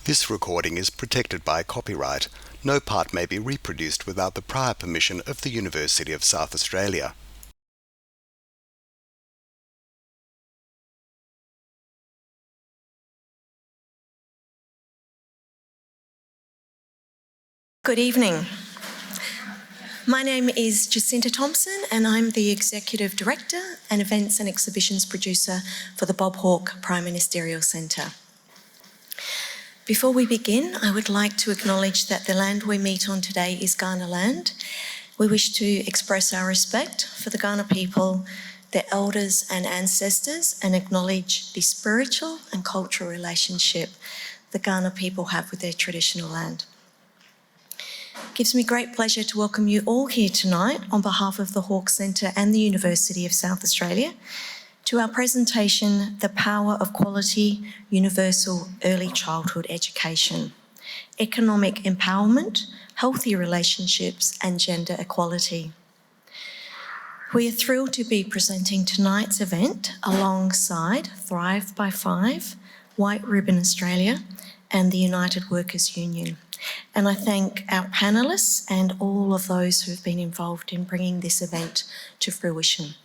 This recording is protected by copyright. No part may be reproduced without the prior permission of the University of South Australia. Good evening. My name is Jacinta Thompson and I'm the Executive Director and Events and Exhibitions Producer for the Bob Hawke Prime Ministerial Centre. Before we begin, I would like to acknowledge that the land we meet on today is Kaurna land. We wish to express our respect for the Kaurna people, their elders and ancestors, and acknowledge the spiritual and cultural relationship the Kaurna people have with their traditional land. It gives me great pleasure to welcome you all here tonight on behalf of the Hawke Centre and the University of South Australia to our presentation, The Power of Quality Universal Early Childhood Education, Economic Empowerment, Healthy Relationships and Gender Equality. We are thrilled to be presenting tonight's event alongside Thrive by Five, White Ribbon Australia and the United Workers Union. And I thank our panellists and all of those who have been involved in bringing this event to fruition.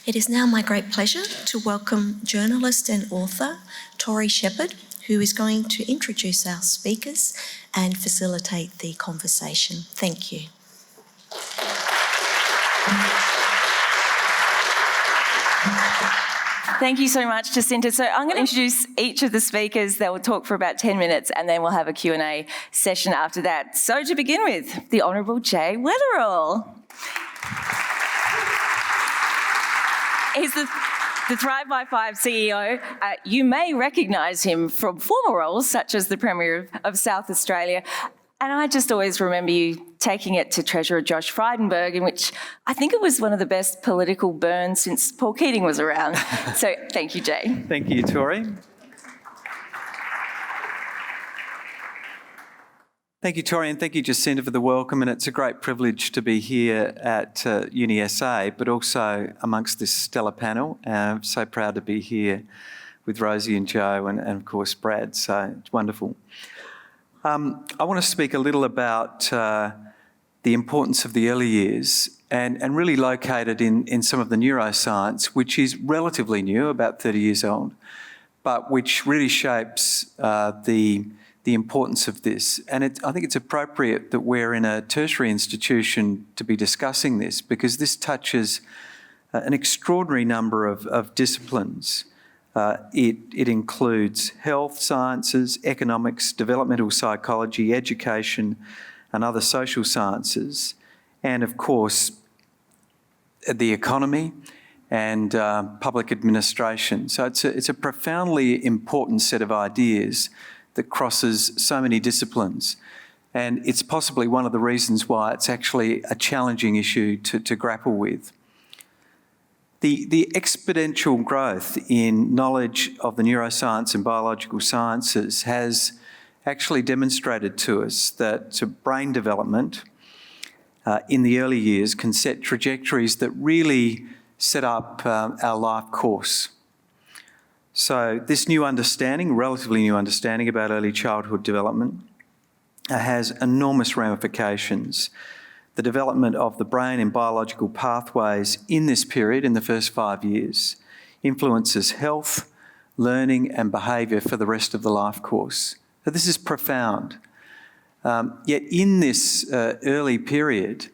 It is now my great pleasure to welcome journalist and author Tori Shepherd, who is going to introduce our speakers and facilitate the conversation. Thank you. Thank you so much, Jacinta. So I'm going to introduce each of the speakers. They will talk for about 10 minutes and then we'll have a Q&A session after that. So to begin with, the Honourable Jay Weatherall. He's the Thrive by Five CEO. You may recognise him from former roles such as the Premier of South Australia. And I just always remember you taking it to Treasurer Josh Frydenberg, in which I think it was one of the best political burns since Paul Keating was around. So thank you, Jay. Thank you, Tori. Thank you, Tori, and thank you, Jacinta, for the welcome. And it's a great privilege to be here at UniSA, but also amongst this stellar panel. I'm so proud to be here with Rosie and Joe and of course, Brad. So it's wonderful. I want to speak a little about the importance of the early years and really located in some of the neuroscience, which is relatively new, about 30 years old, but which really shapes the importance of this. And I think it's appropriate that we're in a tertiary institution to be discussing this because this touches an extraordinary number of disciplines. It includes health sciences, economics, developmental psychology, education, and other social sciences, and of course, the economy and public administration. So it's a profoundly important set of ideas that crosses so many disciplines. And it's possibly one of the reasons why it's actually a challenging issue to grapple with. The exponential growth in knowledge of the neuroscience and biological sciences has actually demonstrated to us that brain development in the early years can set trajectories that really set up our life course. So this new understanding, relatively new understanding about early childhood development has enormous ramifications. The development of the brain and biological pathways in this period, in the first 5 years, influences health, learning and behaviour for the rest of the life course. So this is profound. Yet in this early period,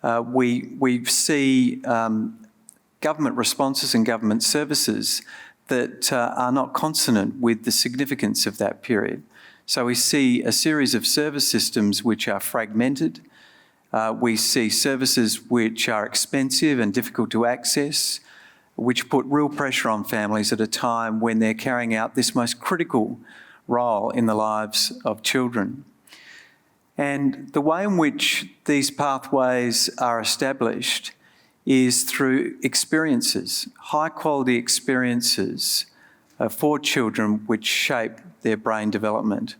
we see government responses and government services that are not consonant with the significance of that period. So we see a series of service systems which are fragmented. We see services which are expensive and difficult to access, which put real pressure on families at a time when they're carrying out this most critical role in the lives of children. And the way in which these pathways are established is through experiences, high-quality experiences for children which shape their brain development.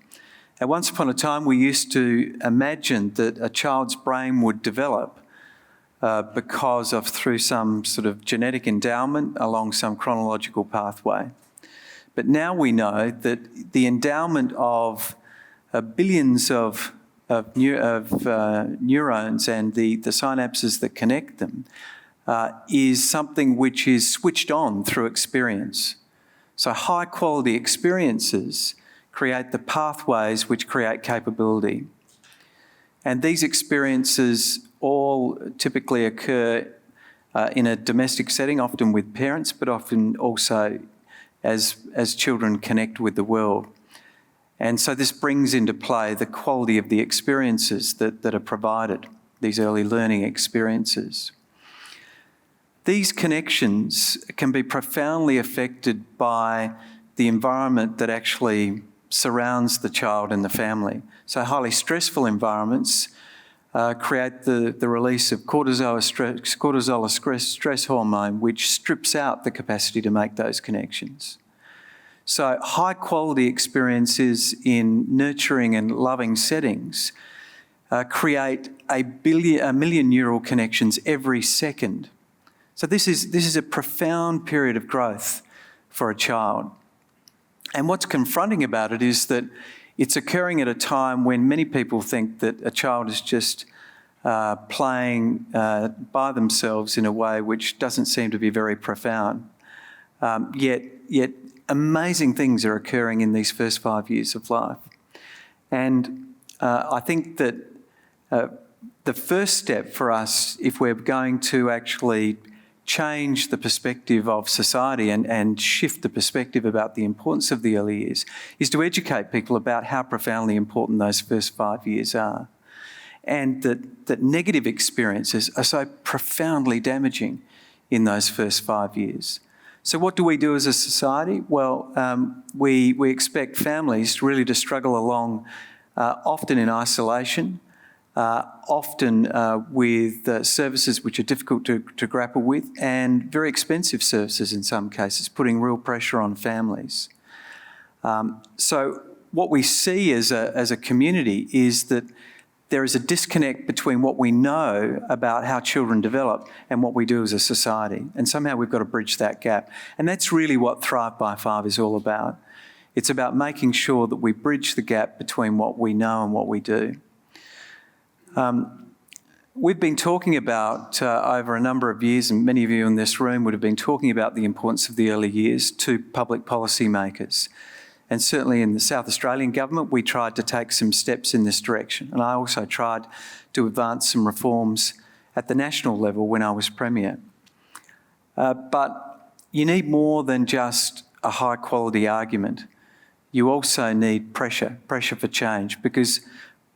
And once upon a time, we used to imagine that a child's brain would develop through some sort of genetic endowment along some chronological pathway. But now we know that the endowment of billions of neurons and the synapses that connect them is something which is switched on through experience. So high quality experiences create the pathways which create capability. And these experiences all typically occur in a domestic setting, often with parents, but often also as children connect with the world. And so this brings into play the quality of the experiences that are provided, these early learning experiences. These connections can be profoundly affected by the environment that actually surrounds the child and the family. So highly stressful environments create the release of cortisol, a stress hormone, which strips out the capacity to make those connections. So high quality experiences in nurturing and loving settings create a million neural connections every second. So this is a profound period of growth for a child. And what's confronting about it is that it's occurring at a time when many people think that a child is just playing by themselves in a way which doesn't seem to be very profound. Yet amazing things are occurring in these first 5 years of life. And I think that the first step for us, if we're going to actually change the perspective of society and shift the perspective about the importance of the early years, is to educate people about how profoundly important those first 5 years are. And that negative experiences are so profoundly damaging in those first 5 years. So what do we do as a society? Well, we expect families really to struggle along, often in isolation, often with services which are difficult to grapple with, and very expensive services in some cases, putting real pressure on families. So what we see as a community is that there is a disconnect between what we know about how children develop and what we do as a society. And somehow we've got to bridge that gap. And that's really what Thrive by 5 is all about. It's about making sure that we bridge the gap between what we know and what we do. We've been talking about, over a number of years, and many of you in this room would have been talking about the importance of the early years to public policy makers. And certainly in the South Australian government, we tried to take some steps in this direction. And I also tried to advance some reforms at the national level when I was Premier. But you need more than just a high quality argument. You also need pressure for change, because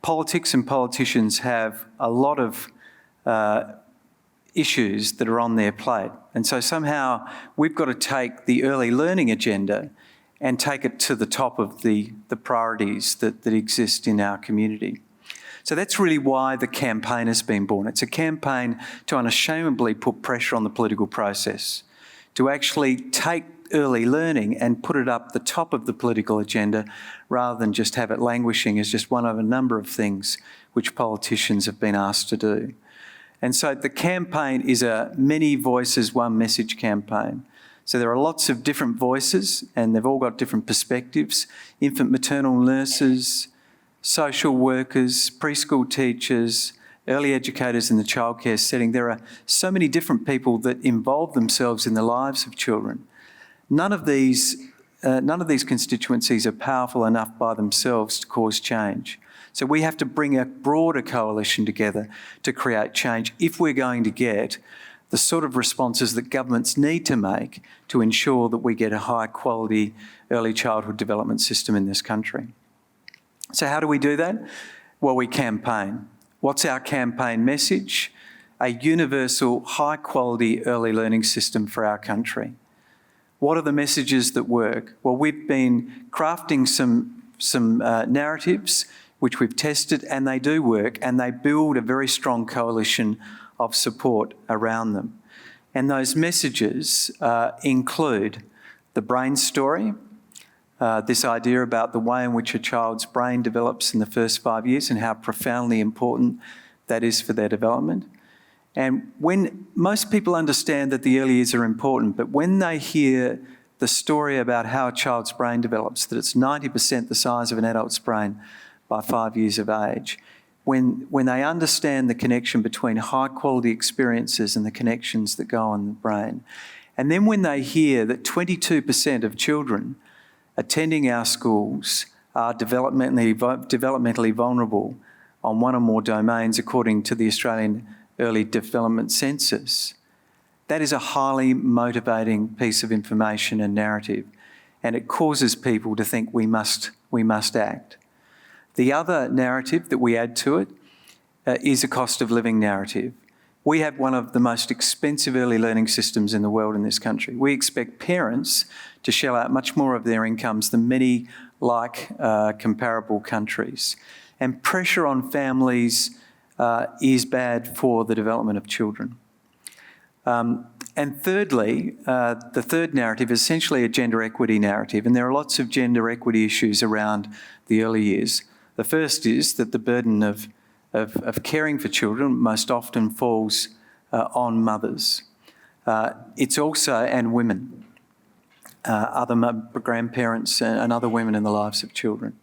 politics and politicians have a lot of issues that are on their plate. And so somehow we've got to take the early learning agenda and take it to the top of the priorities that exist in our community. So that's really why the campaign has been born. It's a campaign to unashamedly put pressure on the political process, to actually take early learning and put it up the top of the political agenda rather than just have it languishing as just one of a number of things which politicians have been asked to do. And so the campaign is a many voices, one message campaign. So there are lots of different voices and they've all got different perspectives. Infant maternal nurses, social workers, preschool teachers, early educators in the childcare setting. There are so many different people that involve themselves in the lives of children. None of these constituencies are powerful enough by themselves to cause change. So we have to bring a broader coalition together to create change if we're going to get the sort of responses that governments need to make to ensure that we get a high quality early childhood development system in this country. So how do we do that? Well, we campaign. What's our campaign message? A universal high quality early learning system for our country. What are the messages that work? Well, we've been crafting some narratives which we've tested, and they do work, and they build a very strong coalition of support around them. And those messages include the brain story, this idea about the way in which a child's brain develops in the first 5 years and how profoundly important that is for their development. And when most people understand that the early years are important, but when they hear the story about how a child's brain develops, that it's 90% the size of an adult's brain by 5 years of age, when they understand the connection between high-quality experiences and the connections that go on in the brain, and then when they hear that 22% of children attending our schools are developmentally vulnerable on one or more domains according to the Australian Early Development Census, that is a highly motivating piece of information and narrative, and it causes people to think we must act. The other narrative that we add to it is a cost of living narrative. We have one of the most expensive early learning systems in the world in this country. We expect parents to shell out much more of their incomes than many like comparable countries. And pressure on families is bad for the development of children. And thirdly, the third narrative is essentially a gender equity narrative, and there are lots of gender equity issues around the early years. The first is that the burden of caring for children most often falls on mothers. It's also, and women, other grandparents and other women in the lives of children.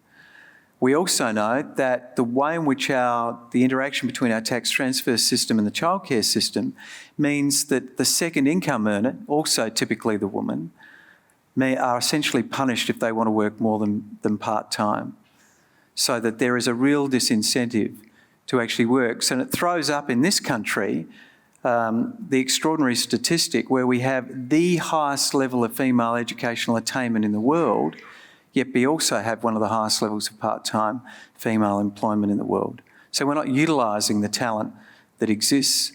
We also know that the way in which the interaction between our tax transfer system and the childcare system means that the second income earner, also typically the woman, are essentially punished if they want to work more than part-time, so that there is a real disincentive to actually work. So it throws up in this country the extraordinary statistic where we have the highest level of female educational attainment in the world, yet we also have one of the highest levels of part-time female employment in the world. So we're not utilising the talent that exists,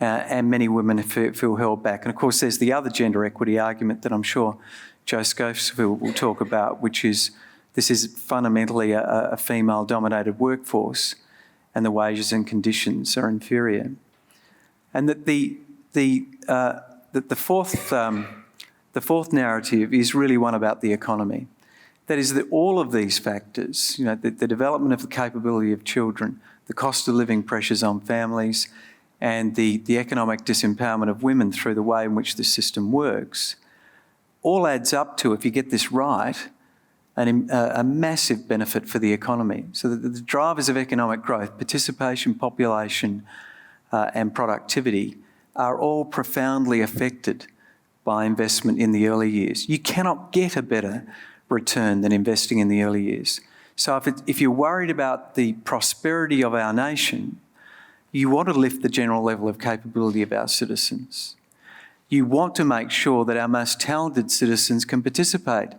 and many women feel held back. And of course there's the other gender equity argument that I'm sure Jo Schofield will talk about, which is this is fundamentally a female-dominated workforce and the wages and conditions are inferior. And that the fourth narrative is really one about the economy. That is that all of these factors, the development of the capability of children, the cost of living pressures on families, and the economic disempowerment of women through the way in which the system works, all adds up to, if you get this right, a massive benefit for the economy. So that the drivers of economic growth, participation, population, and productivity are all profoundly affected by investment in the early years. You cannot get a better return than investing in the early years. So if you're worried about the prosperity of our nation, you want to lift the general level of capability of our citizens. You want to make sure that our most talented citizens can participate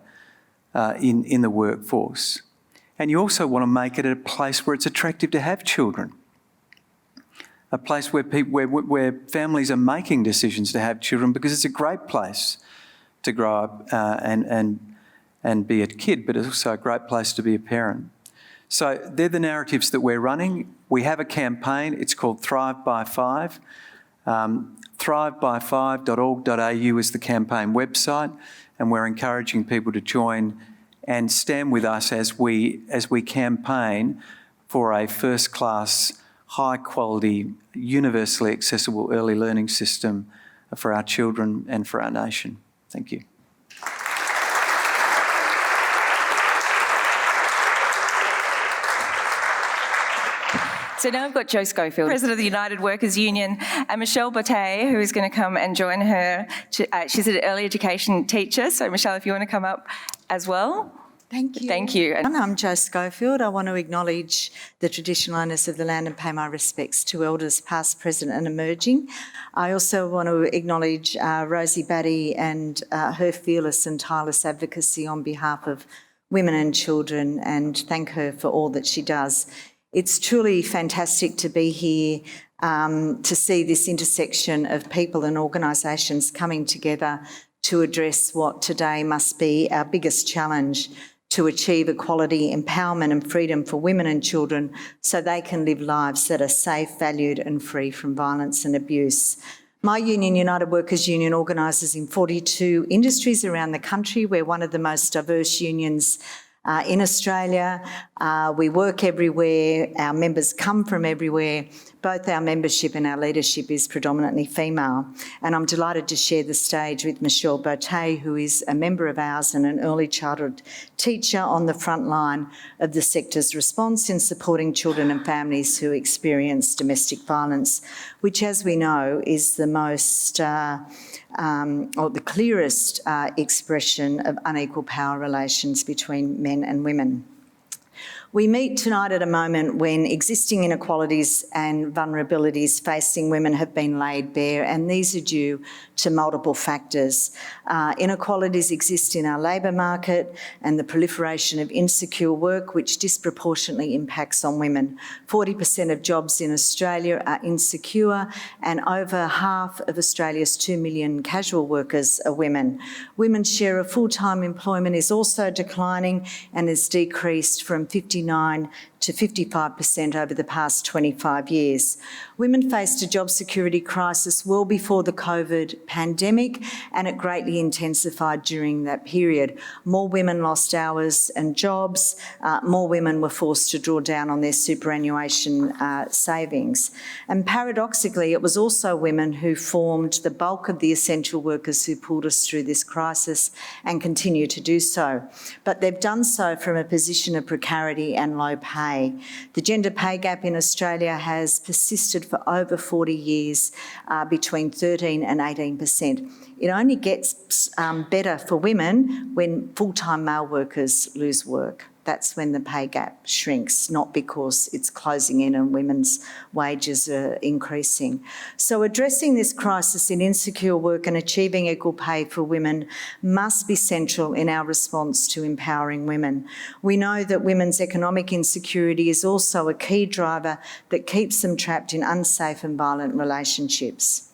in the workforce. And you also want to make it a place where it's attractive to have children. A place where families are making decisions to have children because it's a great place to grow up and be a kid, but it's also a great place to be a parent. So they're the narratives that we're running. We have a campaign. It's called Thrive by 5. Thriveby5.org.au is the campaign website, and we're encouraging people to join and stand with us as we campaign for a first-class, high-quality, universally accessible early learning system for our children and for our nation. Thank you. So now I've got Jo Schofield, President of the United Workers' Union, and Michelle Bottet, who is going to come and join her. She's an early education teacher. So Michelle, if you want to come up as well. Thank you. Thank you. I'm Jo Schofield. I want to acknowledge the traditional owners of the land and pay my respects to elders past, present and emerging. I also want to acknowledge Rosie Batty and her fearless and tireless advocacy on behalf of women and children, and thank her for all that she does. It's truly fantastic to be here to see this intersection of people and organisations coming together to address what today must be our biggest challenge: to achieve equality, empowerment and freedom for women and children so they can live lives that are safe, valued and free from violence and abuse. My union, United Workers' Union, organises in 42 industries around the country. We're one of the most diverse unions in Australia. We work everywhere, our members come from everywhere. Both our membership and our leadership is predominantly female. And I'm delighted to share the stage with Michelle Bottet, who is a member of ours and an early childhood teacher on the front line of the sector's response in supporting children and families who experience domestic violence, which, as we know, is the most or the clearest expression of unequal power relations between men and women. We meet tonight at a moment when existing inequalities and vulnerabilities facing women have been laid bare, and these are due to multiple factors. Inequalities exist in our labour market and the proliferation of insecure work, which disproportionately impacts on women. 40% of jobs in Australia are insecure, and over half of Australia's 2 million casual workers are women. Women's share of full-time employment is also declining and has decreased from 59 to 55% over the past 25 years. Women faced a job security crisis well before the COVID pandemic, and it greatly intensified during that period. More women lost hours and jobs, more women were forced to draw down on their superannuation savings. And paradoxically, it was also women who formed the bulk of the essential workers who pulled us through this crisis and continue to do so. But they've done so from a position of precarity and low pay. The gender pay gap in Australia has persisted for over 40 years, between 13 and 18%. It only gets better for women when full-time male workers lose work. That's when the pay gap shrinks, not because it's closing in and women's wages are increasing. So addressing this crisis in insecure work and achieving equal pay for women must be central in our response to empowering women. We know that women's economic insecurity is also a key driver that keeps them trapped in unsafe and violent relationships.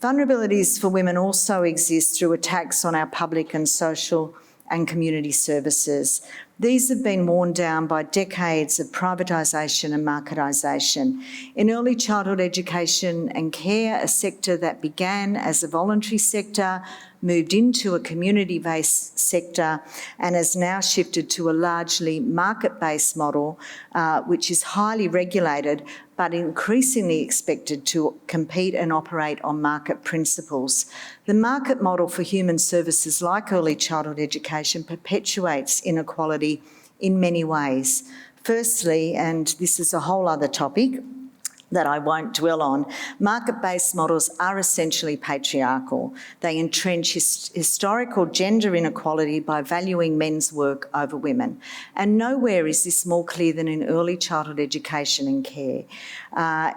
Vulnerabilities for women also exist through attacks on our public and social and community services. These have been worn down by decades of privatisation and marketisation. In early childhood education and care, a sector that began as a voluntary sector, moved into a community-based sector and has now shifted to a largely market-based model, which is highly regulated but increasingly expected to compete and operate on market principles. The market model for human services like early childhood education perpetuates inequality in many ways. Firstly, and this is a whole other topic that I won't dwell on, market-based models are essentially patriarchal. They entrench historical gender inequality by valuing men's work over women. And nowhere is this more clear than in early childhood education and care.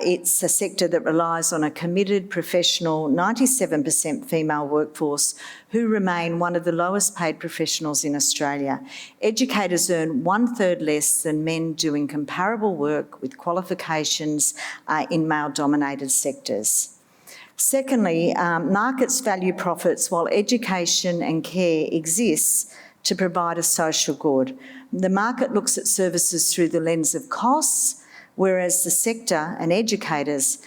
It's a sector that relies on a committed, professional, 97% female workforce who remain one of the lowest paid professionals in Australia. Educators earn 1/3 less than men doing comparable work with qualifications in male-dominated sectors. Secondly, markets value profits while education and care exists to provide a social good. The market looks at services through the lens of costs, whereas the sector and educators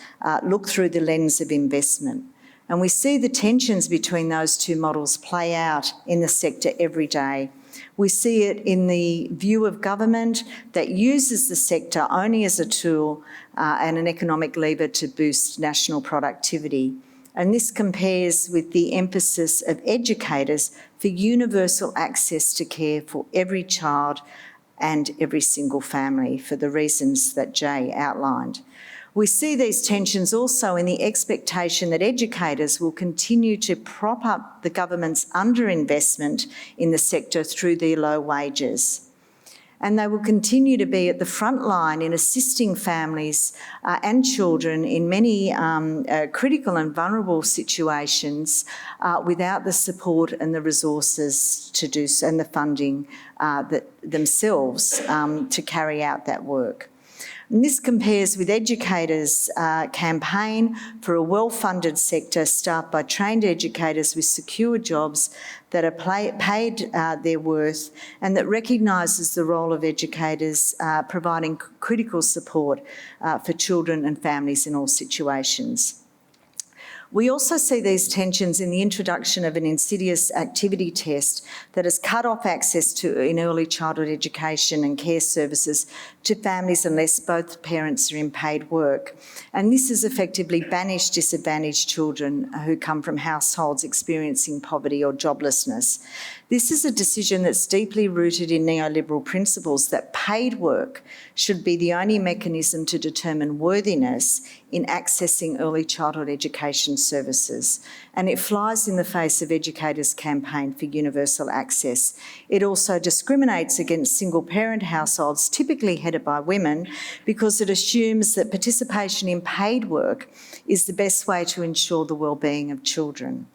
look through the lens of investment. And we see the tensions between those two models play out in the sector every day. We see it in the view of government that uses the sector only as a tool and an economic lever to boost national productivity. And this compares with the emphasis of educators for universal access to care for every child and every single family for the reasons that Jay outlined. We see these tensions also in the expectation that educators will continue to prop up the government's underinvestment in the sector through their low wages. And they will continue to be at the front line in assisting families and children in many critical and vulnerable situations without the support and the resources to do so and the funding themselves to carry out that work. And this compares with educators' campaign for a well-funded sector staffed by trained educators with secure jobs that are paid their worth and that recognises the role of educators providing critical support for children and families in all situations. We also see these tensions in the introduction of an insidious activity test that has cut off access to in early childhood education and care services to families unless both parents are in paid work. And this has effectively banished disadvantaged children who come from households experiencing poverty or joblessness. This is a decision that's deeply rooted in neoliberal principles that paid work should be the only mechanism to determine worthiness in accessing early childhood education services. And it flies in the face of educators' campaign for universal access. It also discriminates against single-parent households, typically headed by women, because it assumes that participation in paid work is the best way to ensure the well-being of children.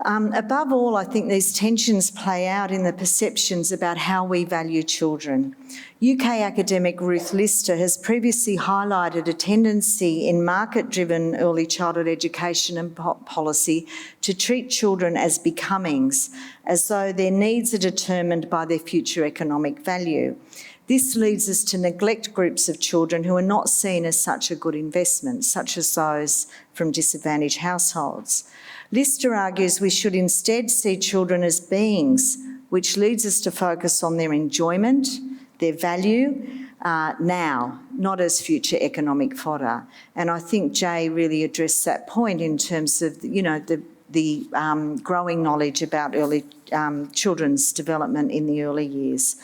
Above all, I think these tensions play out in the perceptions about how we value children. UK academic Ruth Lister has previously highlighted a tendency in market-driven early childhood education and policy to treat children as becomings, as though their needs are determined by their future economic value. This leads us to neglect groups of children who are not seen as such a good investment, such as those from disadvantaged households. Lister argues we should instead see children as beings, which leads us to focus on their enjoyment, their value, now, not as future economic fodder. And I think Jay really addressed that point in terms of, the growing knowledge about early children's development in the early years.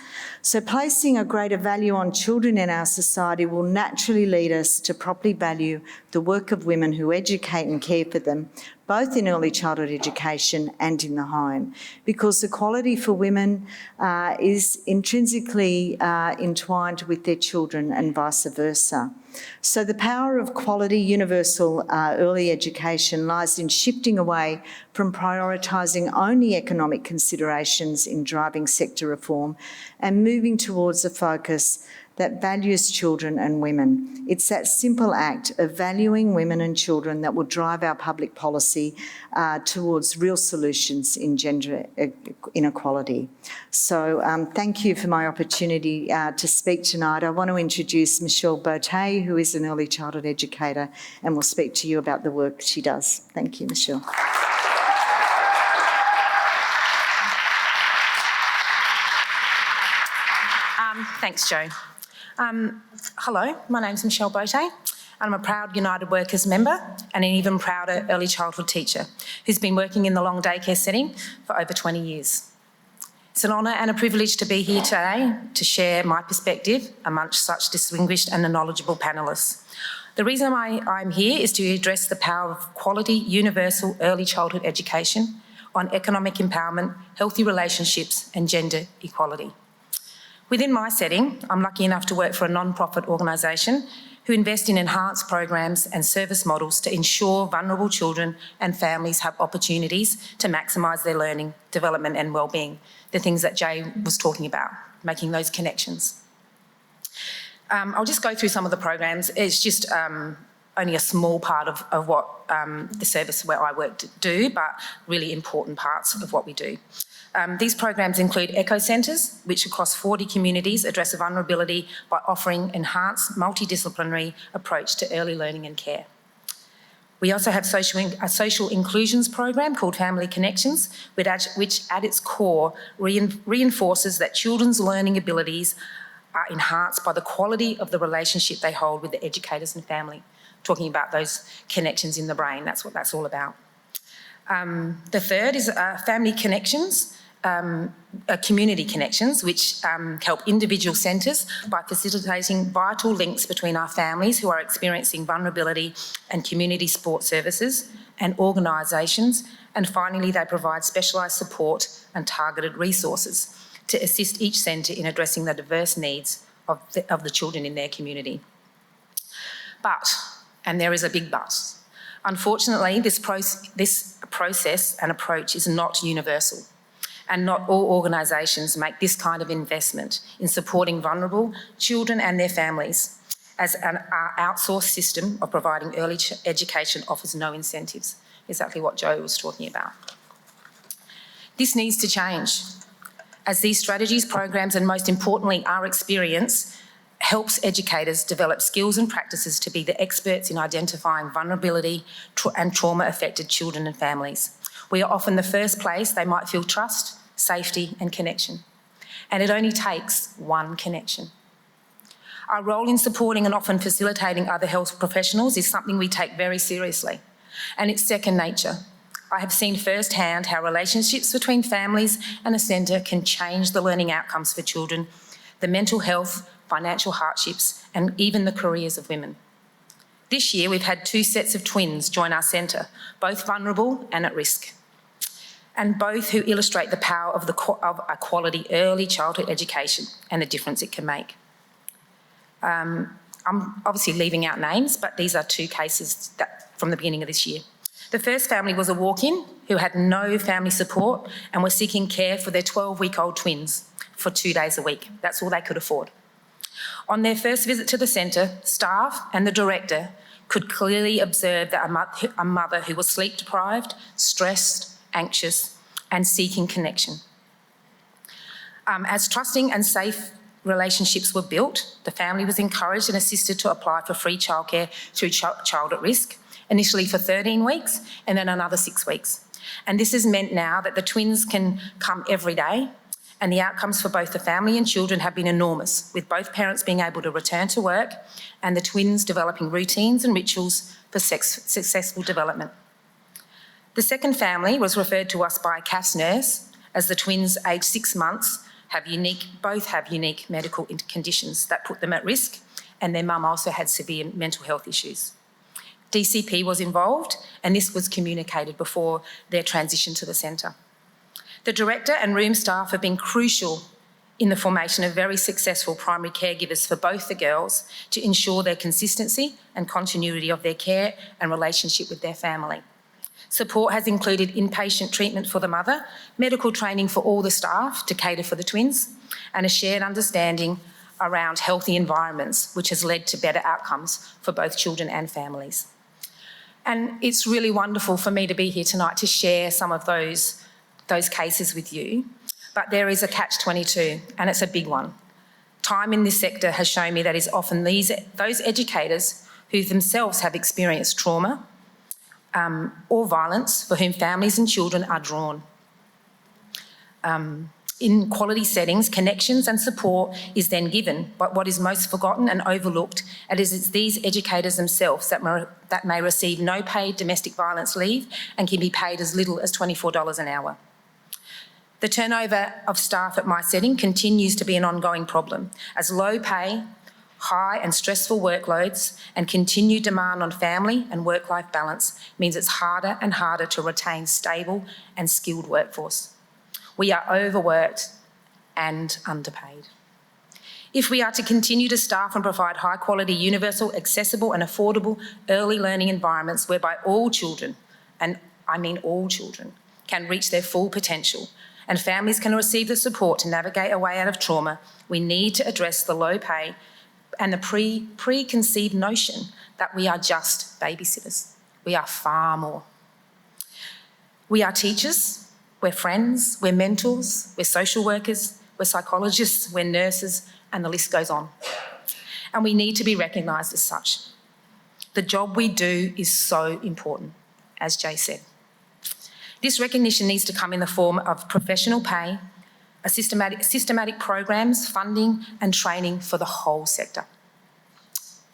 So placing a greater value on children in our society will naturally lead us to properly value the work of women who educate and care for them, both in early childhood education and in the home, because equality for women is intrinsically entwined with their children and vice versa. So the power of quality universal early education lies in shifting away from prioritising only economic considerations in driving sector reform and moving towards a focus that values children and women. It's that simple act of valuing women and children that will drive our public policy towards real solutions in gender inequality. So thank you for my opportunity to speak tonight. I want to introduce Michelle Beauté, who is an early childhood educator, and will speak to you about the work she does. Thank you, Michelle. Thanks, Jo. Hello, my name's Michelle Beauté, and I'm a proud United Workers member and an even prouder early childhood teacher who's been working in the long daycare setting for over 20 years. It's an honour and a privilege to be here today to share my perspective amongst such distinguished and knowledgeable panellists. The reason I'm here is to address the power of quality, universal early childhood education on economic empowerment, healthy relationships and gender equality. Within my setting, I'm lucky enough to work for a non-profit organisation who invest in enhanced programs and service models to ensure vulnerable children and families have opportunities to maximise their learning, development and wellbeing, the things that Jay was talking about, making those connections. I'll just go through some of the programs. It's just only a small part of what the service where I work do, but really important parts of what we do. These programs include echo centres, which across 40 communities address vulnerability by offering enhanced multidisciplinary approach to early learning and care. We also have a social inclusions program called Family Connections, which at its core reinforces that children's learning abilities are enhanced by the quality of the relationship they hold with the educators and family. Talking about those connections in the brain, that's what that's all about. The third is Family Connections, community connections, which help individual centres by facilitating vital links between our families who are experiencing vulnerability and community support services and organisations. And finally, they provide specialised support and targeted resources to assist each centre in addressing the diverse needs of the children in their community. But, and there is a big but, unfortunately, this process and approach is not universal. And not all organisations make this kind of investment in supporting vulnerable children and their families, as our outsourced system of providing early education offers no incentives, exactly what Jo was talking about. This needs to change, as these strategies, programs and most importantly our experience helps educators develop skills and practices to be the experts in identifying vulnerability and trauma-affected children and families. We are often the first place they might feel trust, safety and connection. And it only takes one connection. Our role in supporting and often facilitating other health professionals is something we take very seriously, and it's second nature. I have seen firsthand how relationships between families and a centre can change the learning outcomes for children, the mental health, financial hardships, and even the careers of women. This year, we've had 2 sets of twins join our centre, both vulnerable and at risk, and both who illustrate the power of a quality early childhood education and the difference it can make. I'm obviously leaving out names, but these are 2 cases from the beginning of this year. The first family was a walk-in who had no family support and were seeking care for their 12-week-old twins for 2 days a week. That's all they could afford. On their first visit to the centre, staff and the director could clearly observe that a mother who was sleep-deprived, stressed, anxious and seeking connection. As trusting and safe relationships were built, the family was encouraged and assisted to apply for free childcare through Child at Risk, initially for 13 weeks and then another 6 weeks. And this has meant now that the twins can come every day, and the outcomes for both the family and children have been enormous, with both parents being able to return to work and the twins developing routines and rituals for successful development. The second family was referred to us by a CAFS nurse, as the twins aged 6 months both have unique medical conditions that put them at risk, and their mum also had severe mental health issues. DCP was involved, and this was communicated before their transition to the centre. The director and room staff have been crucial in the formation of very successful primary caregivers for both the girls to ensure their consistency and continuity of their care and relationship with their family. Support has included inpatient treatment for the mother, medical training for all the staff to cater for the twins, and a shared understanding around healthy environments, which has led to better outcomes for both children and families. And it's really wonderful for me to be here tonight to share some of those cases with you, but there is a catch-22, and it's a big one. Time in this sector has shown me that it's often those educators who themselves have experienced trauma or violence for whom families and children are drawn. In quality settings, connections and support is then given, but what is most forgotten and overlooked is these educators themselves that may receive no paid domestic violence leave and can be paid as little as $24 an hour. The turnover of staff at my setting continues to be an ongoing problem, as low pay, high and stressful workloads and continued demand on family and work-life balance means it's harder and harder to retain stable and skilled workforce. We are overworked and underpaid. If we are to continue to staff and provide high-quality, universal, accessible and affordable early learning environments whereby all children, and I mean all children, can reach their full potential and families can receive the support to navigate a way out of trauma, we need to address the low pay and the preconceived notion that we are just babysitters. We are far more. We are teachers, we're friends, we're mentors, we're social workers, we're psychologists, we're nurses, and the list goes on. And we need to be recognised as such. The job we do is so important, as Jay said. This recognition needs to come in the form of professional pay, systematic programs, funding and training for the whole sector.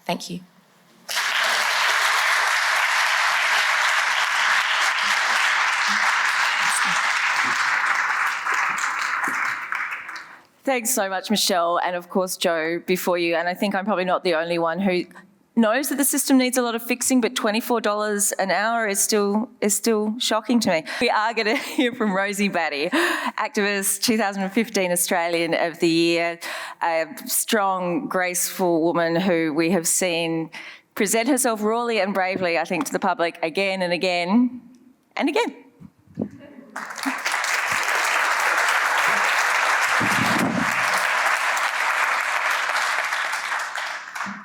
Thank you. Thanks so much, Michelle, and of course Joe before you. And I think I'm probably not the only one who knows that the system needs a lot of fixing, but $24 an hour is still shocking to me. We are going to hear from Rosie Batty, activist, 2015 Australian of the Year, a strong, graceful woman who we have seen present herself rawly and bravely, I think, to the public again and again and again.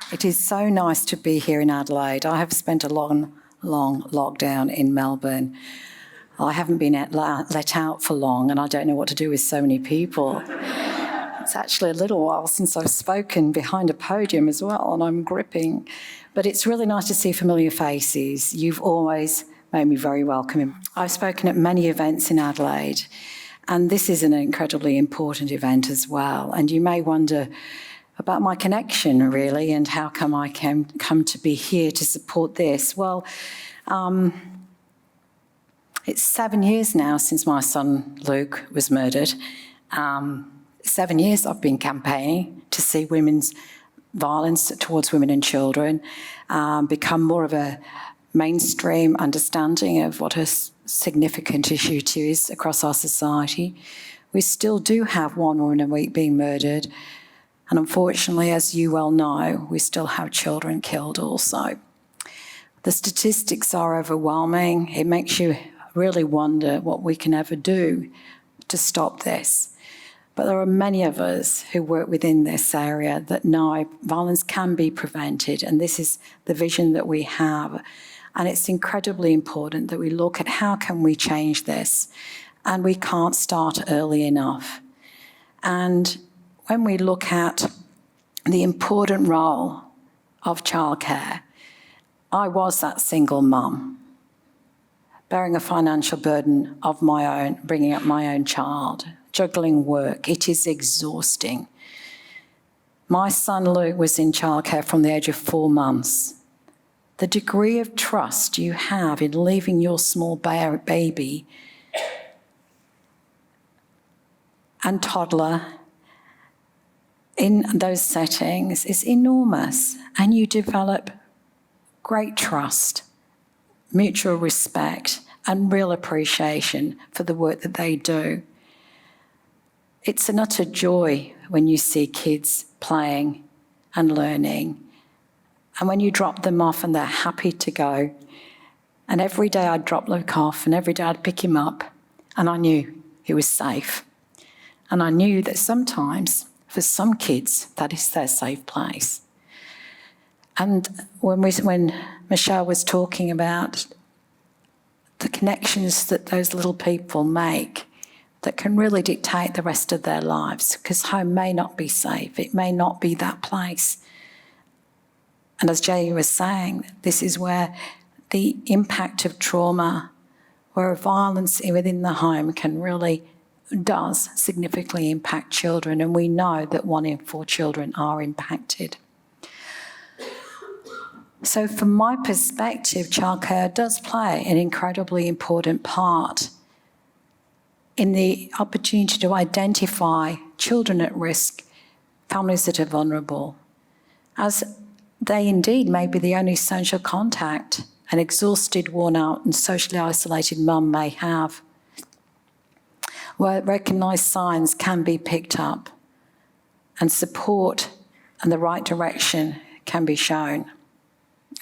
It is so nice to be here in Adelaide. I have spent a long lockdown in Melbourne. I haven't been let out for long and I don't know what to do with so many people. It's actually a little while since I've spoken behind a podium as well, and I'm gripping. But it's really nice to see familiar faces. You've always made me very welcoming. I've spoken at many events in Adelaide, and this is an incredibly important event as well. And you may wonder about my connection, really, and how come I can come to be here to support this. Well, it's 7 years now since my son Luke was murdered. 7 years I've been campaigning to see women's violence towards women and children become more of a mainstream understanding of what a significant issue it is across our society. We still do have 1 woman a week being murdered, and unfortunately, as you well know, we still have children killed also. The statistics are overwhelming. It makes you really wonder what we can ever do to stop this. But there are many of us who work within this area that know violence can be prevented, and this is the vision that we have. And it's incredibly important that we look at how can we change this, and we can't start early enough. And when we look at the important role of childcare, I was that single mum, bearing a financial burden of my own, bringing up my own child, juggling work. It is exhausting. My son Luke was in childcare from the age of 4 months. The degree of trust you have in leaving your small baby and toddler in those settings is enormous, and you develop great trust, mutual respect, and real appreciation for the work that they do. It's an utter joy when you see kids playing and learning, and when you drop them off and they're happy to go. And every day I'd drop Luke off, and every day I'd pick him up, and I knew he was safe. And I knew that sometimes, for some kids, that is their safe place. And when Michelle was talking about the connections that those little people make that can really dictate the rest of their lives, because home may not be safe, it may not be that place. And as Jay was saying, this is where the impact of trauma, where violence within the home does significantly impact children, and we know that 1 in 4 children are impacted. So from my perspective, childcare does play an incredibly important part in the opportunity to identify children at risk, families that are vulnerable, as they indeed may be the only social contact an exhausted, worn out and socially isolated mum may have, where recognised signs can be picked up and support and the right direction can be shown.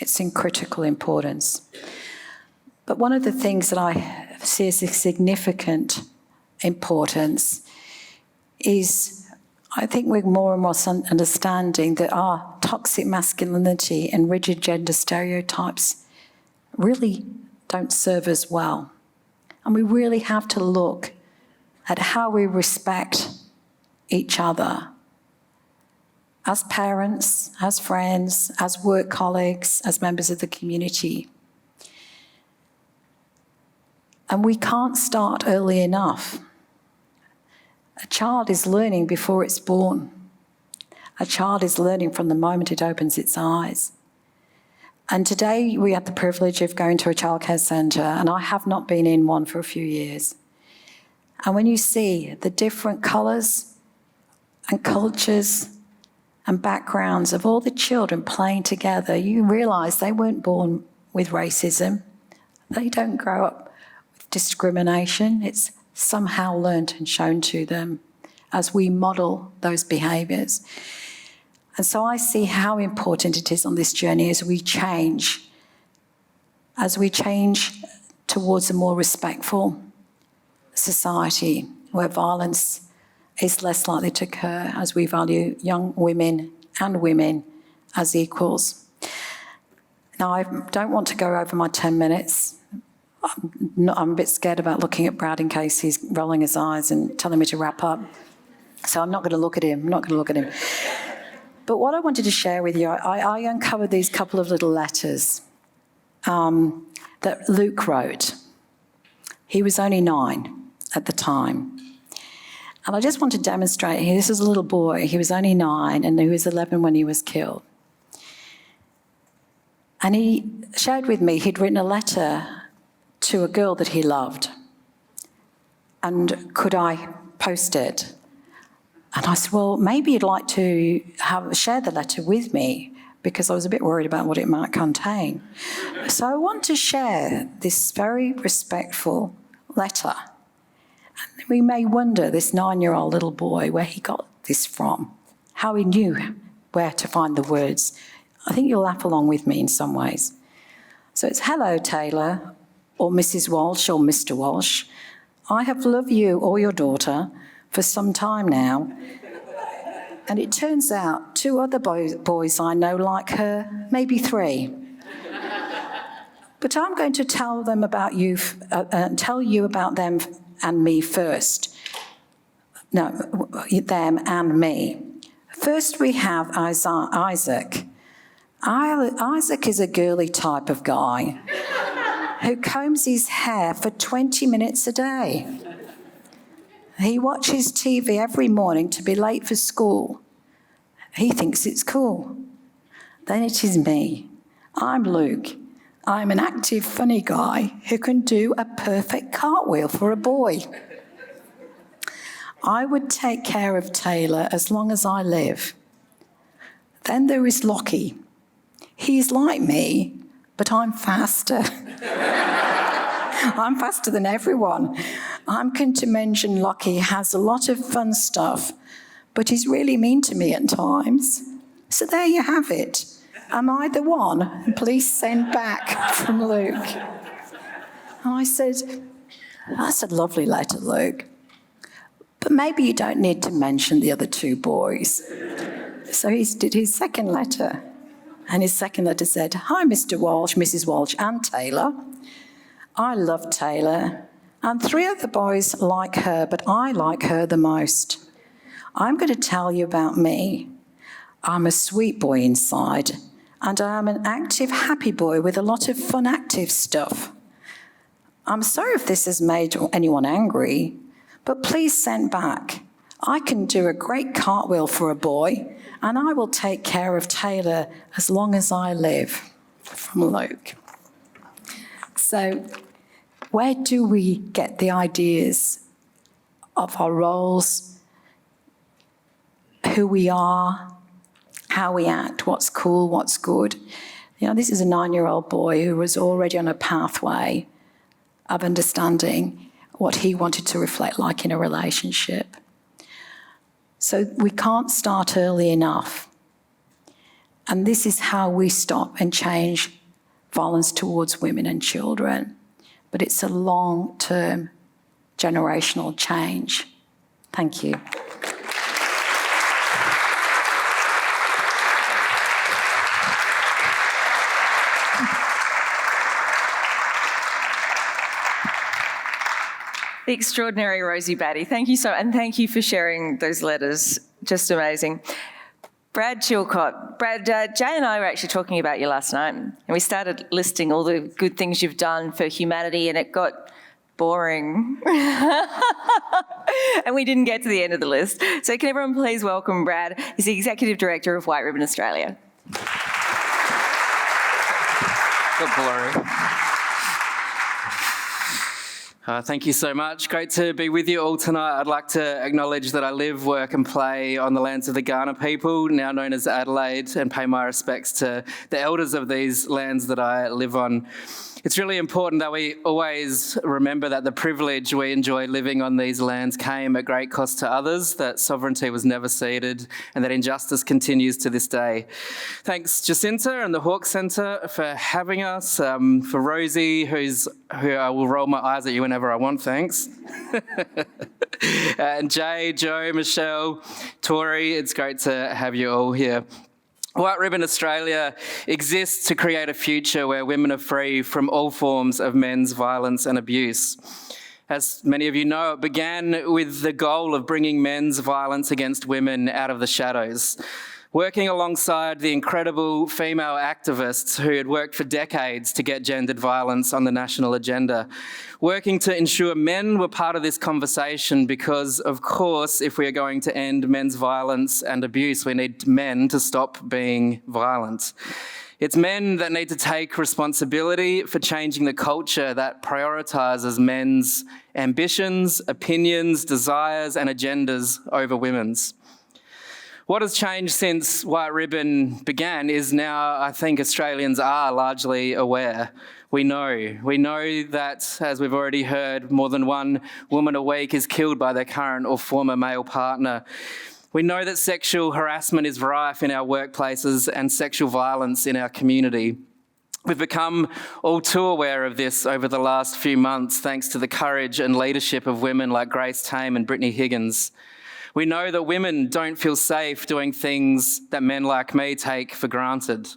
It's in critical importance. But one of the things that I see as a significant importance is I think we're more and more understanding that our toxic masculinity and rigid gender stereotypes really don't serve us well. And we really have to look at how we respect each other as parents, as friends, as work colleagues, as members of the community. And we can't start early enough. A child is learning before it's born. A child is learning from the moment it opens its eyes. And today we had the privilege of going to a childcare centre, and I have not been in one for a few years. And when you see the different colours and cultures and backgrounds of all the children playing together, you realise they weren't born with racism. They don't grow up with discrimination. It's somehow learnt and shown to them as we model those behaviours. And so I see how important it is on this journey as we change towards a more respectful society where violence is less likely to occur, as we value young women and women as equals. Now, I don't want to go over my 10 minutes. I'm a bit scared about looking at Brad in case he's rolling his eyes and telling me to wrap up. So I'm not going to look at him. But what I wanted to share with you, I uncovered these couple of little letters that Luke wrote. He was only 9 at the time. And I just want to demonstrate here, this is a little boy. He was only 9 and he was 11 when he was killed. And he shared with me he'd written a letter to a girl that he loved. And could I post it? And I said, well, maybe you'd like to share the letter with me, because I was a bit worried about what it might contain. So I want to share this very respectful letter. And we may wonder, this 9-year-old little boy, where he got this from, how he knew where to find the words. I think you'll laugh along with me in some ways. So it's, hello, Taylor, or Mrs. Walsh, or Mr. Walsh. I have loved you or your daughter for some time now. And it turns out 2 other boys I know like her, maybe 3. But I'm going to tell them about you, tell you about them and me first. No, them and me. First we have Isaac. Isaac is a girly type of guy who combs his hair for 20 minutes a day. He watches TV every morning to be late for school. He thinks it's cool. Then it is me. I'm Luke. I'm an active, funny guy who can do a perfect cartwheel for a boy. I would take care of Taylor as long as I live. Then there is Lockie. He's like me, but I'm faster. I'm faster than everyone. I'm going to mention Lockie has a lot of fun stuff, but he's really mean to me at times. So there you have it. Am I the one? Please send back from Luke. And I said, that's a lovely letter, Luke. But maybe you don't need to mention the other 2 boys. So he did his second letter. And his second letter said, hi, Mr. Walsh, Mrs. Walsh, and Taylor. I love Taylor. And 3 other boys like her, but I like her the most. I'm going to tell you about me. I'm a sweet boy inside, and I am an active, happy boy with a lot of fun, active stuff. I'm sorry if this has made anyone angry, but please send back. I can do a great cartwheel for a boy, and I will take care of Taylor as long as I live. From Luke. So, where do we get the ideas of our roles, who we are, how we act, what's cool, what's good? You know, this is a 9-year-old boy who was already on a pathway of understanding what he wanted to reflect like in a relationship. So we can't start early enough. And this is how we stop and change violence towards women and children. But it's a long-term generational change. Thank you. The extraordinary Rosie Batty. Thank you and thank you for sharing those letters. Just amazing. Brad Chilcott. Brad, Jay and I were actually talking about you last night, and we started listing all the good things you've done for humanity, and it got boring. And we didn't get to the end of the list. So can everyone please welcome Brad? He's the Executive Director of White Ribbon Australia. Good glory. Thank you so much. Great to be with you all tonight. I'd like to acknowledge that I live, work and play on the lands of the Kaurna people, now known as Adelaide, and pay my respects to the elders of these lands that I live on. It's really important that we always remember that the privilege we enjoy living on these lands came at great cost to others, that sovereignty was never ceded, and that injustice continues to this day. Thanks, Jacinta and the Hawke Centre for having us, for Rosie, who I will roll my eyes at you whenever I want, thanks. And Jay, Joe, Michelle, Tori, it's great to have you all here. White Ribbon Australia exists to create a future where women are free from all forms of men's violence and abuse. As many of you know, it began with the goal of bringing men's violence against women out of the shadows. Working alongside the incredible female activists who had worked for decades to get gendered violence on the national agenda. Working to ensure men were part of this conversation because, of course, if we are going to end men's violence and abuse, we need men to stop being violent. It's men that need to take responsibility for changing the culture that prioritises men's ambitions, opinions, desires and agendas over women's. What has changed since White Ribbon began is now I think Australians are largely aware. We know that, as we've already heard, more than one woman a week is killed by their current or former male partner. We know that sexual harassment is rife in our workplaces and sexual violence in our community. We've become all too aware of this over the last few months thanks to the courage and leadership of women like Grace Tame and Brittany Higgins. We know that women don't feel safe doing things that men like me take for granted.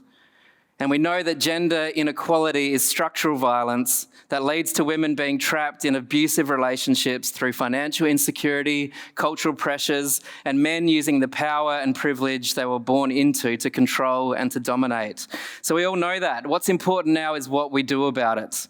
And we know that gender inequality is structural violence that leads to women being trapped in abusive relationships through financial insecurity, cultural pressures, and men using the power and privilege they were born into to control and to dominate. So we all know that. What's important now is what we do about it.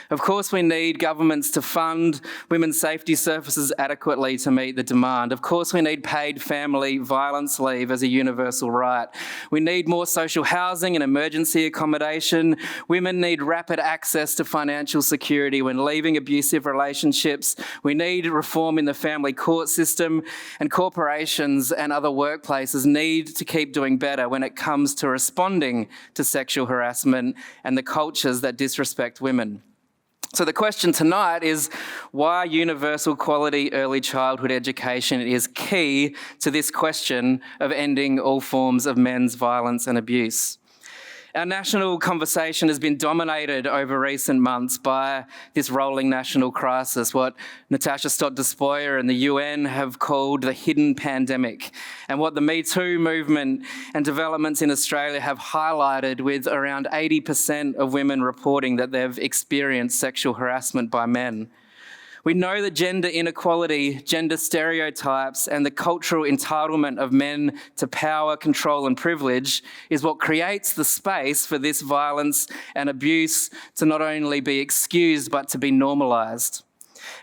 Of course, we need governments to fund women's safety services adequately to meet the demand. Of course, we need paid family violence leave as a universal right. We need more social housing and emergency accommodation. Women need rapid access to financial security when leaving abusive relationships. We need reform in the family court system, and corporations and other workplaces need to keep doing better when it comes to responding to sexual harassment and the cultures that disrespect women. So the question tonight is why universal quality early childhood education is key to this question of ending all forms of men's violence and abuse. Our national conversation has been dominated over recent months by this rolling national crisis, what Natasha Stott-Despoja and the UN have called the hidden pandemic, and what the Me Too movement and developments in Australia have highlighted, with around 80% of women reporting that they've experienced sexual harassment by men. We know that gender inequality, gender stereotypes, and the cultural entitlement of men to power, control, and privilege is what creates the space for this violence and abuse to not only be excused, but to be normalised.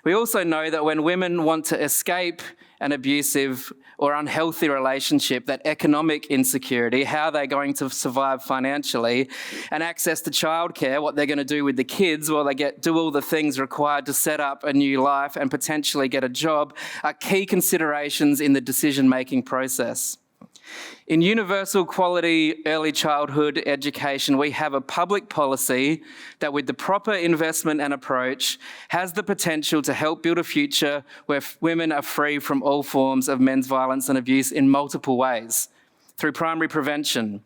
We also know that when women want to escape an abusive or unhealthy relationship, that economic insecurity, how they're going to survive financially, and access to childcare, what they're going to do with the kids while they do all the things required to set up a new life and potentially get a job, are key considerations in the decision-making process. In universal quality early childhood education, we have a public policy that, with the proper investment and approach, has the potential to help build a future where women are free from all forms of men's violence and abuse in multiple ways. Through primary prevention,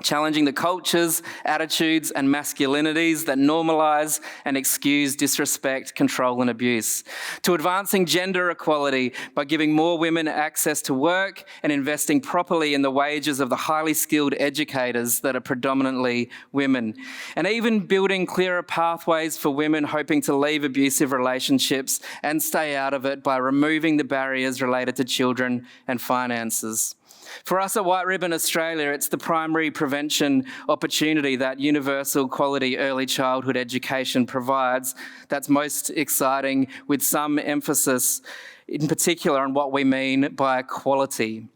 challenging the cultures, attitudes and masculinities that normalise and excuse disrespect, control and abuse. To advancing gender equality by giving more women access to work and investing properly in the wages of the highly skilled educators that are predominantly women. And even building clearer pathways for women hoping to leave abusive relationships and stay out of it by removing the barriers related to children and finances. For us at White Ribbon Australia, it's the primary prevention opportunity that universal quality early childhood education provides that's most exciting, with some emphasis in particular on what we mean by quality.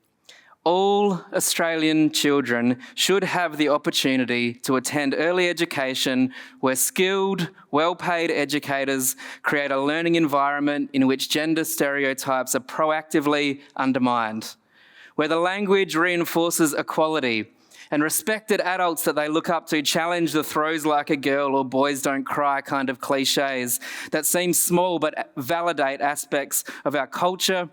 All Australian children should have the opportunity to attend early education where skilled, well-paid educators create a learning environment in which gender stereotypes are proactively undermined, where the language reinforces equality and respected adults that they look up to challenge the throws like a girl or boys don't cry kind of cliches that seem small but validate aspects of our culture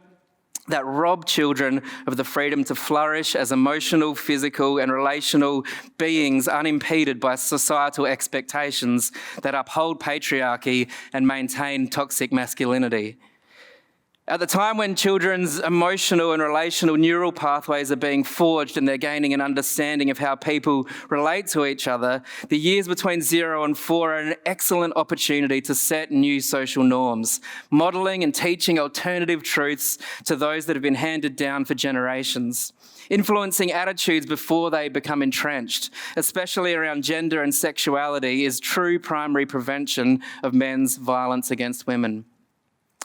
that rob children of the freedom to flourish as emotional, physical and relational beings unimpeded by societal expectations that uphold patriarchy and maintain toxic masculinity. At the time when children's emotional and relational neural pathways are being forged and they're gaining an understanding of how people relate to each other, the years between 0 and 4 are an excellent opportunity to set new social norms, modelling and teaching alternative truths to those that have been handed down for generations, influencing attitudes before they become entrenched, especially around gender and sexuality, is true primary prevention of men's violence against women.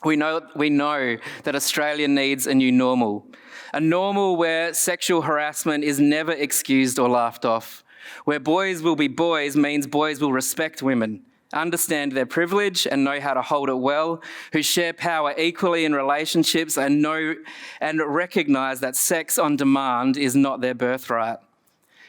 We know that Australia needs a new normal, a normal where sexual harassment is never excused or laughed off, where boys will be boys means boys will respect women, understand their privilege and know how to hold it well, who share power equally in relationships and recognise that sex on demand is not their birthright.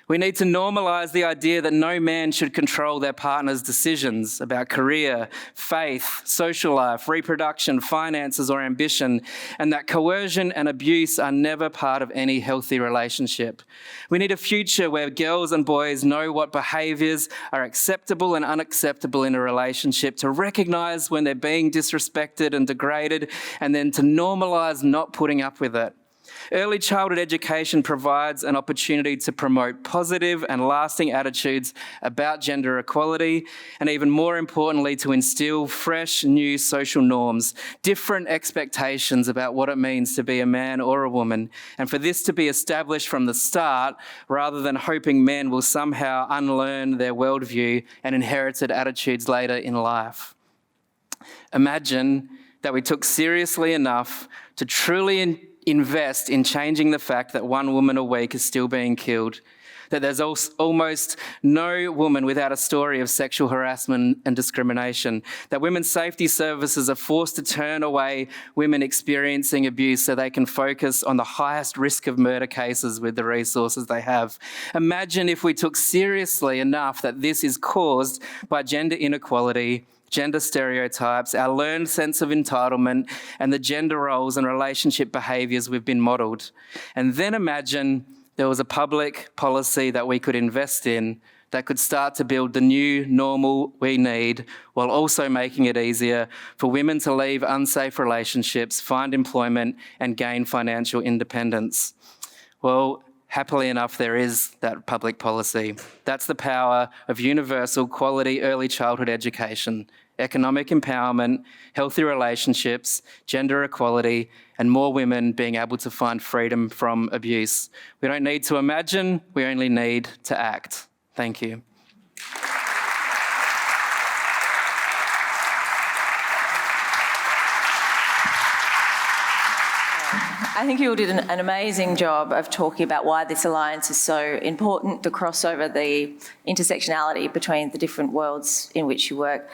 We need to normalise the idea that no man should control their partner's decisions about career, faith, social life, reproduction, finances or ambition, and that coercion and abuse are never part of any healthy relationship. We need a future where girls and boys know what behaviours are acceptable and unacceptable in a relationship, to recognise when they're being disrespected and degraded, and then to normalise not putting up with it. Early childhood education provides an opportunity to promote positive and lasting attitudes about gender equality, and even more importantly, to instil fresh new social norms, different expectations about what it means to be a man or a woman, and for this to be established from the start rather than hoping men will somehow unlearn their worldview and inherited attitudes later in life. Imagine that we took seriously enough to truly invest in changing the fact that 1 woman a week is still being killed, that there's almost no woman without a story of sexual harassment and discrimination, that women's safety services are forced to turn away women experiencing abuse so they can focus on the highest risk of murder cases with the resources they have. Imagine if we took seriously enough that this is caused by gender inequality, gender stereotypes, our learned sense of entitlement, and the gender roles and relationship behaviours we've been modelled. And then imagine there was a public policy that we could invest in that could start to build the new normal we need, while also making it easier for women to leave unsafe relationships, find employment, and gain financial independence. Well, happily enough, there is that public policy. That's the power of universal quality early childhood education, economic empowerment, healthy relationships, gender equality, and more women being able to find freedom from abuse. We don't need to imagine, we only need to act. Thank you. I think you all did an amazing job of talking about why this alliance is so important, the crossover, the intersectionality between the different worlds in which you work.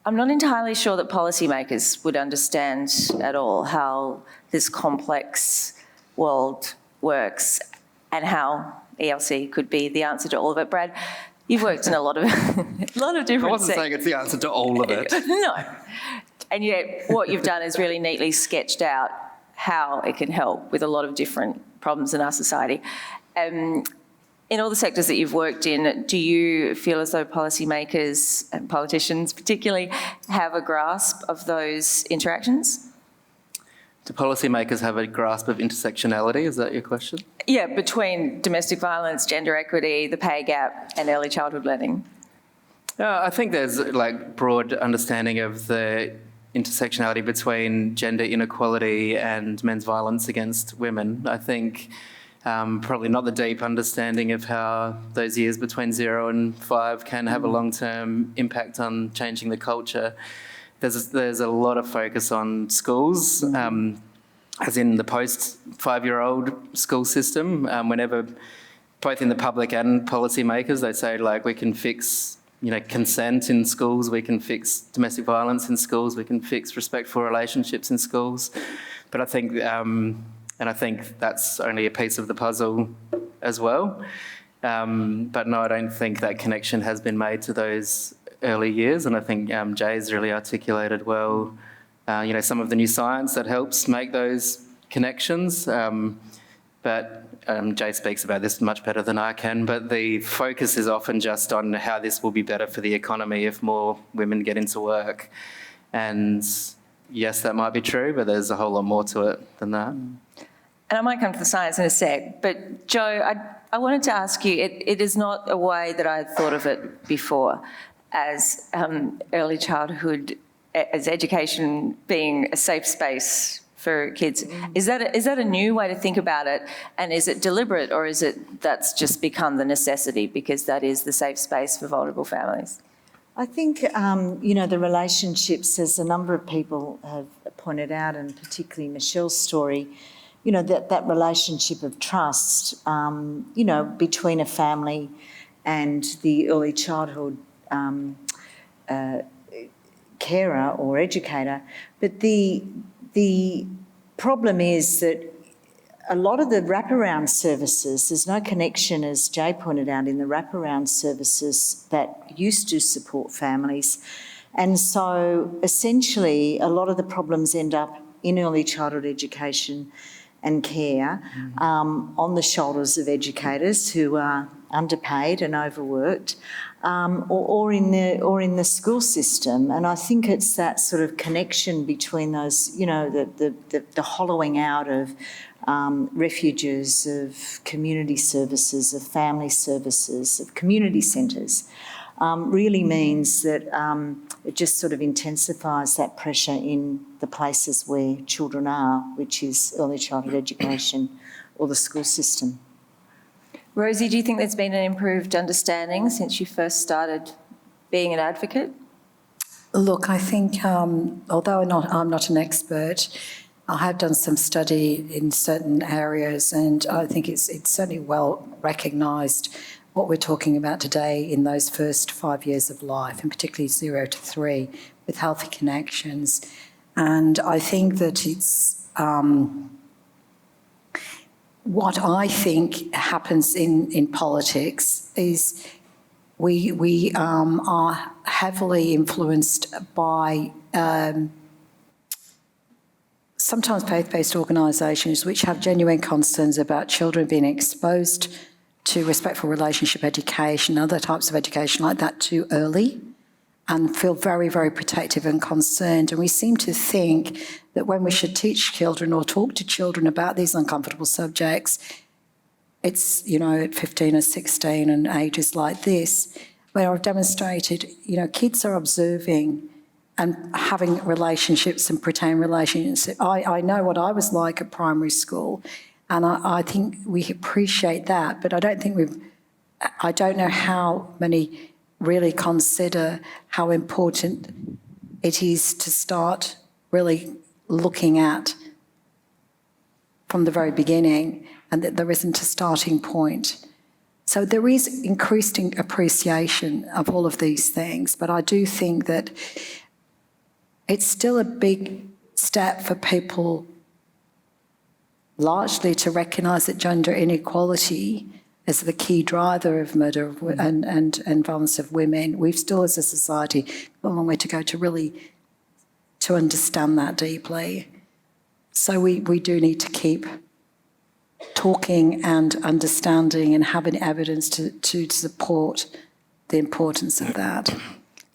I'm not entirely sure that policymakers would understand at all how this complex world works and how ELC could be the answer to all of it. Brad, you've worked in a lot of different... I wasn't saying it's the answer to all of it. No. And yet what you've done is really neatly sketched out how it can help with a lot of different problems in our society. In all the sectors that you've worked in, do you feel as though policymakers and politicians particularly have a grasp of those interactions? Do policymakers have a grasp of intersectionality? Is that your question? Yeah, between domestic violence, gender equity, the pay gap and early childhood learning. I think there's broad understanding of the intersectionality between gender inequality and men's violence against women. I think probably not the deep understanding of how those years between 0 and 5 can have a long-term impact on changing the culture. There's a lot of focus on schools, as in the post-5-year-old school system. Whenever, both in the public and policymakers, they say we can fix consent in schools, we can fix domestic violence in schools, we can fix respectful relationships in schools. But I think that's only a piece of the puzzle as well. But no, I don't think that connection has been made to those early years. And I think Jay's really articulated well, some of the new science that helps make those connections. But Jay speaks about this much better than I can, but the focus is often just on how this will be better for the economy if more women get into work. And yes, that might be true, but there's a whole lot more to it than that. And I might come to the science in a sec, but Jo, I wanted to ask you, it is not a way that I had thought of it before, as early childhood, as education being a safe space for kids. Is that a new way to think about it? And is it deliberate, or is it that's just become the necessity because that is the safe space for vulnerable families? I think, the relationships, as a number of people have pointed out, and particularly Michelle's story, that relationship of trust, between a family and the early childhood carer or educator. But the problem is that a lot of the wraparound services, there's no connection, as Jay pointed out, in the wraparound services that used to support families. And so essentially a lot of the problems end up in early childhood education and care on the shoulders of educators who are underpaid and overworked, or in the school system. And I think it's that sort of connection between those, the hollowing out of refuges, of community services, of family services, of community centres, really means that it just sort of intensifies that pressure in the places where children are, which is early childhood education or the school system. Rosie, do you think there's been an improved understanding since you first started being an advocate? Look, I think, although I'm not an expert, I have done some study in certain areas, and I think it's certainly well recognised what we're talking about today in those first 5 years of life, and particularly 0 to 3, with healthy connections. And I think that it's what I think happens in politics is we are heavily influenced by sometimes faith-based organisations which have genuine concerns about children being exposed to respectful relationship education, other types of education like that too early, and feel very, very protective and concerned. And we seem to think that when we should teach children or talk to children about these uncomfortable subjects, it's, at 15 or 16 and ages like this, where I've demonstrated, kids are observing and having relationships and pretend relationships. I know what I was like at primary school, and I think we appreciate that, but I don't know how many really consider how important it is to start really looking at from the very beginning, and that there isn't a starting point. So there is increasing appreciation of all of these things, but I do think that it's still a big step for people largely to recognise that gender inequality is the key driver of murder and violence of women. We've still, as a society, got a long way to go to understand that deeply. So we do need to keep talking and understanding and having evidence to support the importance of that.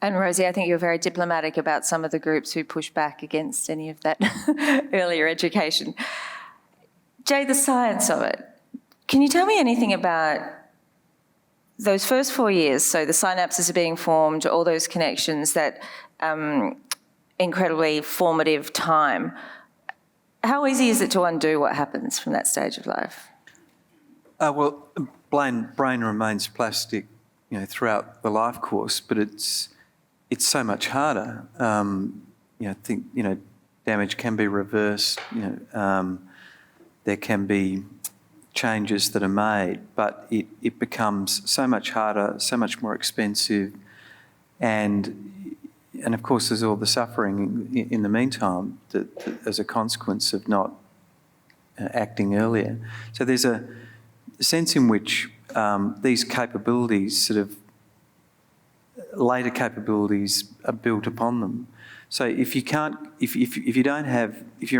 And Rosie, I think you're very diplomatic about some of the groups who push back against any of that earlier education. Jay, the science of it. Can you tell me anything about those first 4 years? So the synapses are being formed, all those connections, that incredibly formative time. How easy is it to undo what happens from that stage of life? Well, brain remains plastic, throughout the life course, but it's so much harder. Damage can be reversed. There can be changes that are made, but it becomes so much harder, so much more expensive, and of course there's all the suffering in the meantime that as a consequence of not acting earlier. So there's a sense in which these capabilities, sort of later capabilities, are built upon them. So if your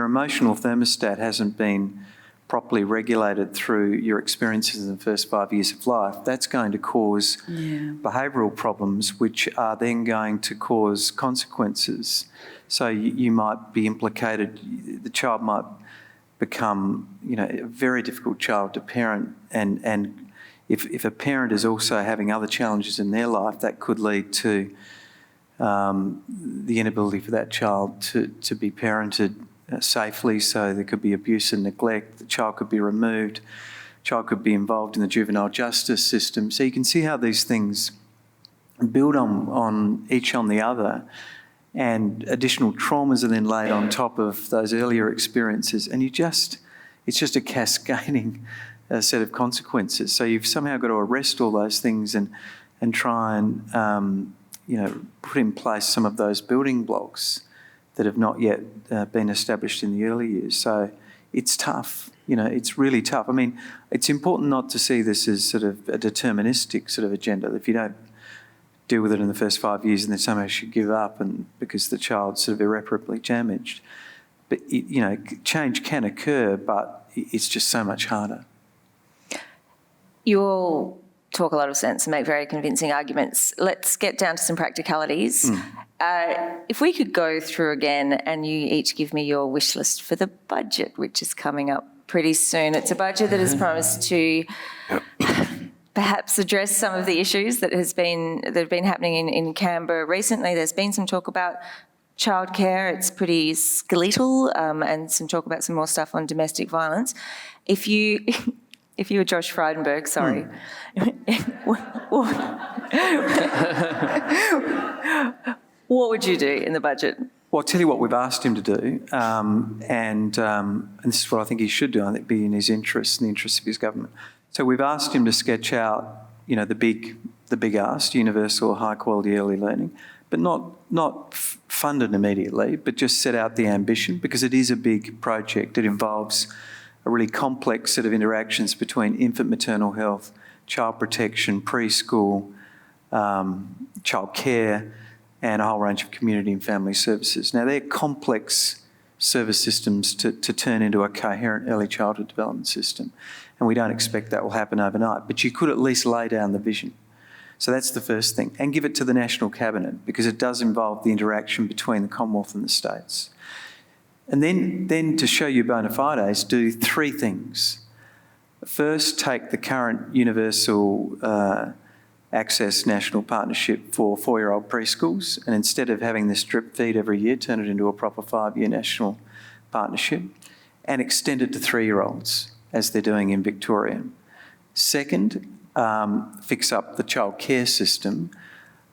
emotional thermostat hasn't been properly regulated through your experiences in the first 5 years of life, that's going to cause behavioural problems, which are then going to cause consequences. So you might be implicated, the child might become, a very difficult child to parent, and if a parent is also having other challenges in their life, that could lead to the inability for that child to be parented safely. So there could be abuse and neglect, the child could be removed, the child could be involved in the juvenile justice system. So you can see how these things build on each on the other, and additional traumas are then laid on top of those earlier experiences, and it's just a cascading set of consequences. So you've somehow got to arrest all those things and try and put in place some of those building blocks that have not yet been established in the early years. So it's tough, it's really tough. I mean, it's important not to see this as sort of a deterministic sort of agenda. If you don't deal with it in the first 5 years and then somehow you should give up and because the child's sort of irreparably damaged. But, change can occur, but it's just so much harder. You all talk a lot of sense and make very convincing arguments. Let's get down to some practicalities. If we could go through again and you each give me your wish list for the budget, which is coming up pretty soon. It's a budget that has promised to perhaps address some of the issues that have been happening in Canberra recently. There's been some talk about childcare. It's pretty skeletal, and some talk about some more stuff on domestic violence. If you were Josh Frydenberg, sorry. What would you do in the budget? Well, I'll tell you what we've asked him to do, and this is what I think he should do. I think it'd be in his interests and the interests of his government. So we've asked him to sketch out, the big ask, universal high quality early learning, but not funded immediately, but just set out the ambition, because it is a big project. It involves a really complex set of interactions between infant maternal health, child protection, preschool, childcare, and a whole range of community and family services. Now, they're complex service systems to turn into a coherent early childhood development system, and we don't expect that will happen overnight, but you could at least lay down the vision. So that's the first thing, and give it to the National Cabinet, because it does involve the interaction between the Commonwealth and the states. And then to show you bona fides, do three things. First, take the current universal access national partnership for 4-year-old preschools, and instead of having this drip feed every year, turn it into a proper 5-year national partnership, and extend it to 3-year-olds, as they're doing in Victoria. Second, fix up the childcare system,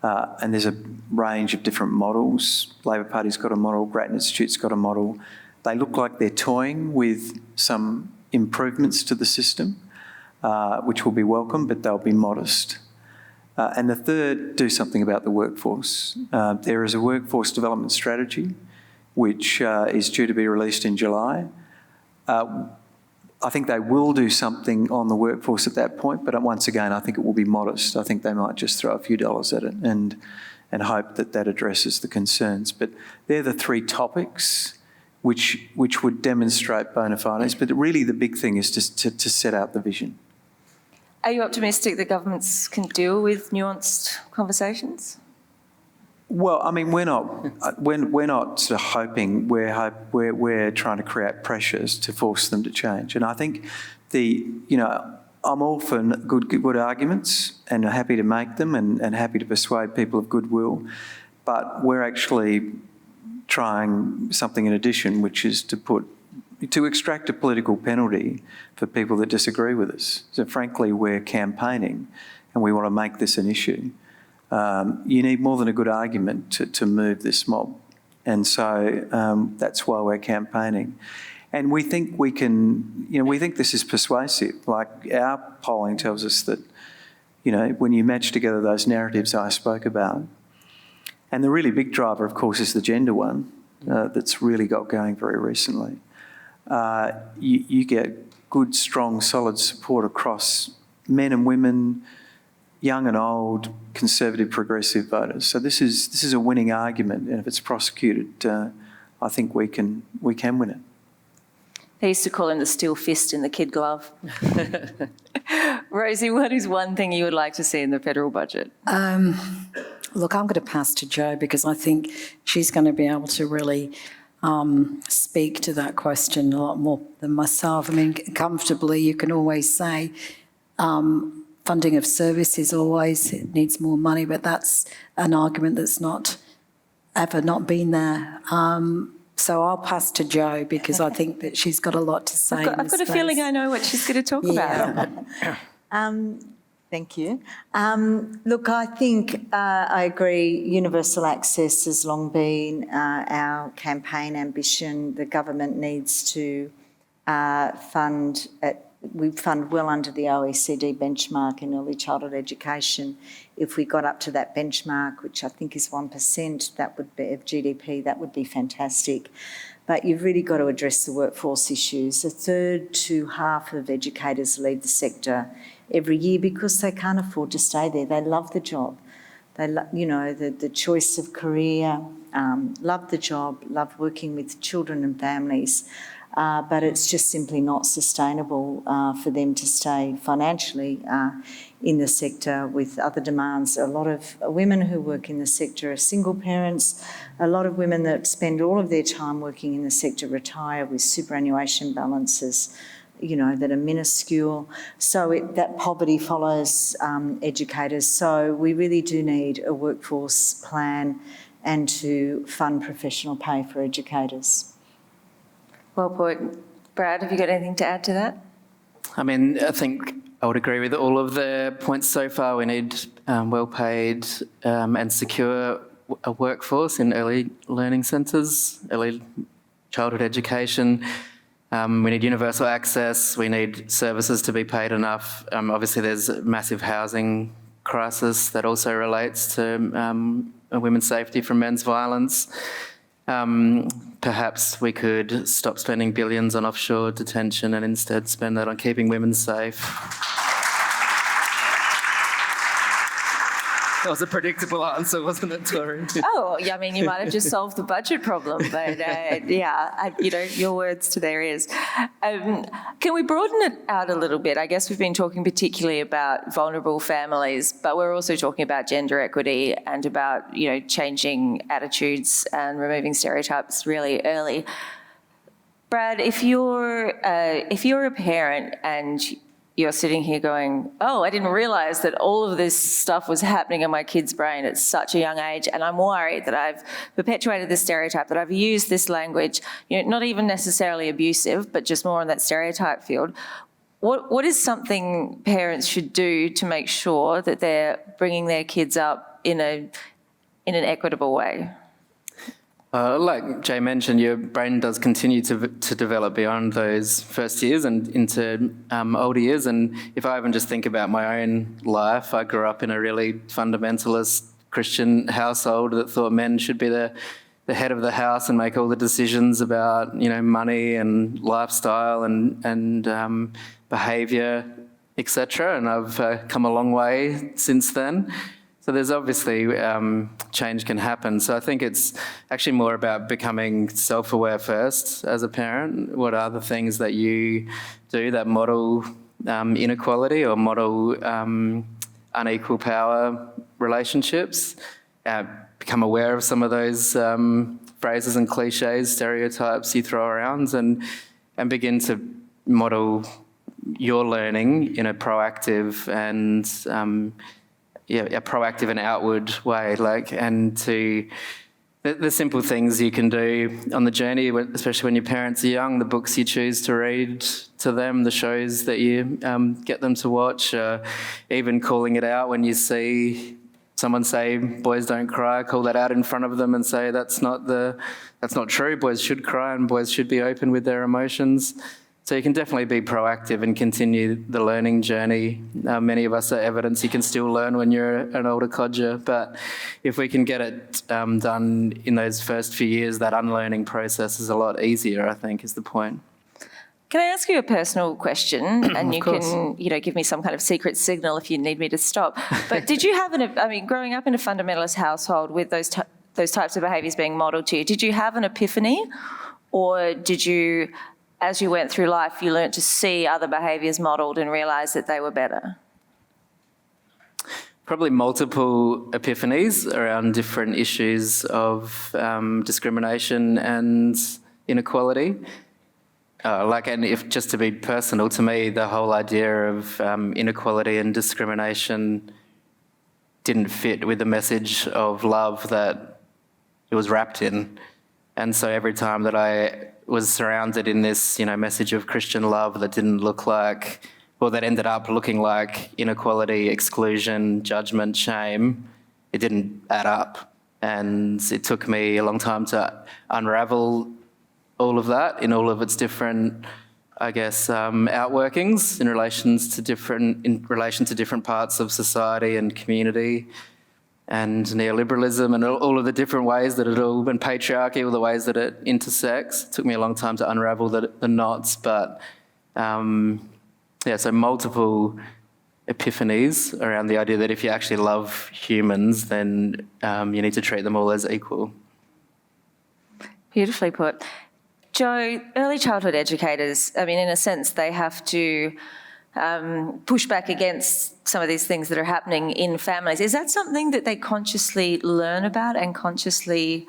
and there's a range of different models. Labor Party's got a model, Grattan Institute's got a model. They look like they're toying with some improvements to the system, which will be welcome, but they'll be modest. And the third, do something about the workforce. There is a workforce development strategy which is due to be released in July. I think they will do something on the workforce at that point, but once again, I think it will be modest. I think they might just throw a few dollars at it and hope that addresses the concerns. But they're the three topics which would demonstrate bona fides, but really the big thing is just to set out the vision. Are you optimistic that governments can deal with nuanced conversations? Well, I mean, we're not sort of hoping. We're trying to create pressures to force them to change. And I think I'm all for good arguments and happy to make them and happy to persuade people of goodwill. But we're actually trying something in addition, which is to extract a political penalty for people that disagree with us. So frankly, we're campaigning and we want to make this an issue. You need more than a good argument to move this mob. And so that's why we're campaigning. And we think we can, we think this is persuasive. Like our polling tells us that, when you match together those narratives I spoke about, and the really big driver, of course, is the gender one that's really got going very recently. You get good, strong, solid support across men and women, young and old, conservative, progressive voters. So this is a winning argument, and if it's prosecuted, I think we can win it. They used to call him the steel fist in the kid glove. Rosie, what is one thing you would like to see in the federal budget? Look, I'm going to pass to Jo because I think she's going to be able to really speak to that question a lot more than myself. I mean, comfortably, you can always say funding of services always needs more money, but that's an argument that's not been there. So I'll pass to Jo because I think that she's got a lot to say. I've got a feeling I know what she's going to talk about. Thank you. Look, I think I agree universal access has long been our campaign ambition. The government needs to we fund well under the OECD benchmark in early childhood education. If we got up to that benchmark, which I think is 1%, that would be of GDP, that would be fantastic. But you've really got to address the workforce issues. A third to half of educators leave the sector every year because they can't afford to stay there. They love the job. They the choice of career, love the job, love working with children and families. But it's just simply not sustainable for them to stay financially in the sector with other demands. A lot of women who work in the sector are single parents. A lot of women that spend all of their time working in the sector retire with superannuation balances, that are minuscule. So that poverty follows educators. So we really do need a workforce plan and to fund professional pay for educators. Well put. Brad, have you got anything to add to that? I mean, I think I would agree with all of the points so far. We need well-paid and secure a workforce in early learning centres, early childhood education. We need universal access. We need services to be paid enough. Obviously, there's a massive housing crisis that also relates to women's safety from men's violence. Perhaps we could stop spending billions on offshore detention and instead spend that on keeping women safe. That was a predictable answer, wasn't it, Tori? Oh, yeah, I mean, you might have just solved the budget problem, but your words to their ears. Can we broaden it out a little bit? I guess we've been talking particularly about vulnerable families, but we're also talking about gender equity and about, changing attitudes and removing stereotypes really early. Brad, if you're a parent and you're sitting here going, I didn't realise that all of this stuff was happening in my kid's brain at such a young age, and I'm worried that I've perpetuated this stereotype, that I've used this language, not even necessarily abusive, but just more on that stereotype field. What is something parents should do to make sure that they're bringing their kids up in an equitable way? Like Jay mentioned, your brain does continue to develop beyond those first years and into older years. And if I even just think about my own life, I grew up in a really fundamentalist Christian household that thought men should be the head of the house and make all the decisions about, money and lifestyle and behaviour, etc. And I've come a long way since then. So there's obviously change can happen. So I think it's actually more about becoming self-aware first as a parent. What are the things that you do that model inequality or model unequal power relationships? Become aware of some of those phrases and cliches, stereotypes you throw around and begin to model your learning in a proactive and a proactive and outward way, and to the simple things you can do on the journey, especially when your parents are young, the books you choose to read to them, the shows that you get them to watch, even calling it out when you see someone say, boys don't cry, call that out in front of them and say, that's not true, boys should cry and boys should be open with their emotions. So you can definitely be proactive and continue the learning journey. Many of us are evidence you can still learn when you're an older codger, but if we can get it done in those first few years, that unlearning process is a lot easier, I think, is the point. Can I ask you a personal question? And you can, give me some kind of secret signal if you need me to stop. But did you have growing up in a fundamentalist household with those types of behaviours being modelled to you, did you have an epiphany, or did you as you went through life, you learnt to see other behaviours modelled and realise that they were better? Probably multiple epiphanies around different issues of discrimination and inequality. And if just to be personal, to me, the whole idea of inequality and discrimination didn't fit with the message of love that it was wrapped in. And so every time that I was surrounded in this, message of Christian love that didn't look like, or that ended up looking like inequality, exclusion, judgment, shame, it didn't add up. And it took me a long time to unravel all of that in all of its different, outworkings in relation to different parts of society and community, and neoliberalism and all of the different ways that and patriarchy, all the ways that it intersects. It took me a long time to unravel the knots, but so multiple epiphanies around the idea that if you actually love humans, then you need to treat them all as equal. Beautifully put. Jo, early childhood educators, in a sense, they have to push back against some of these things that are happening in families. Is that something that they consciously learn about and consciously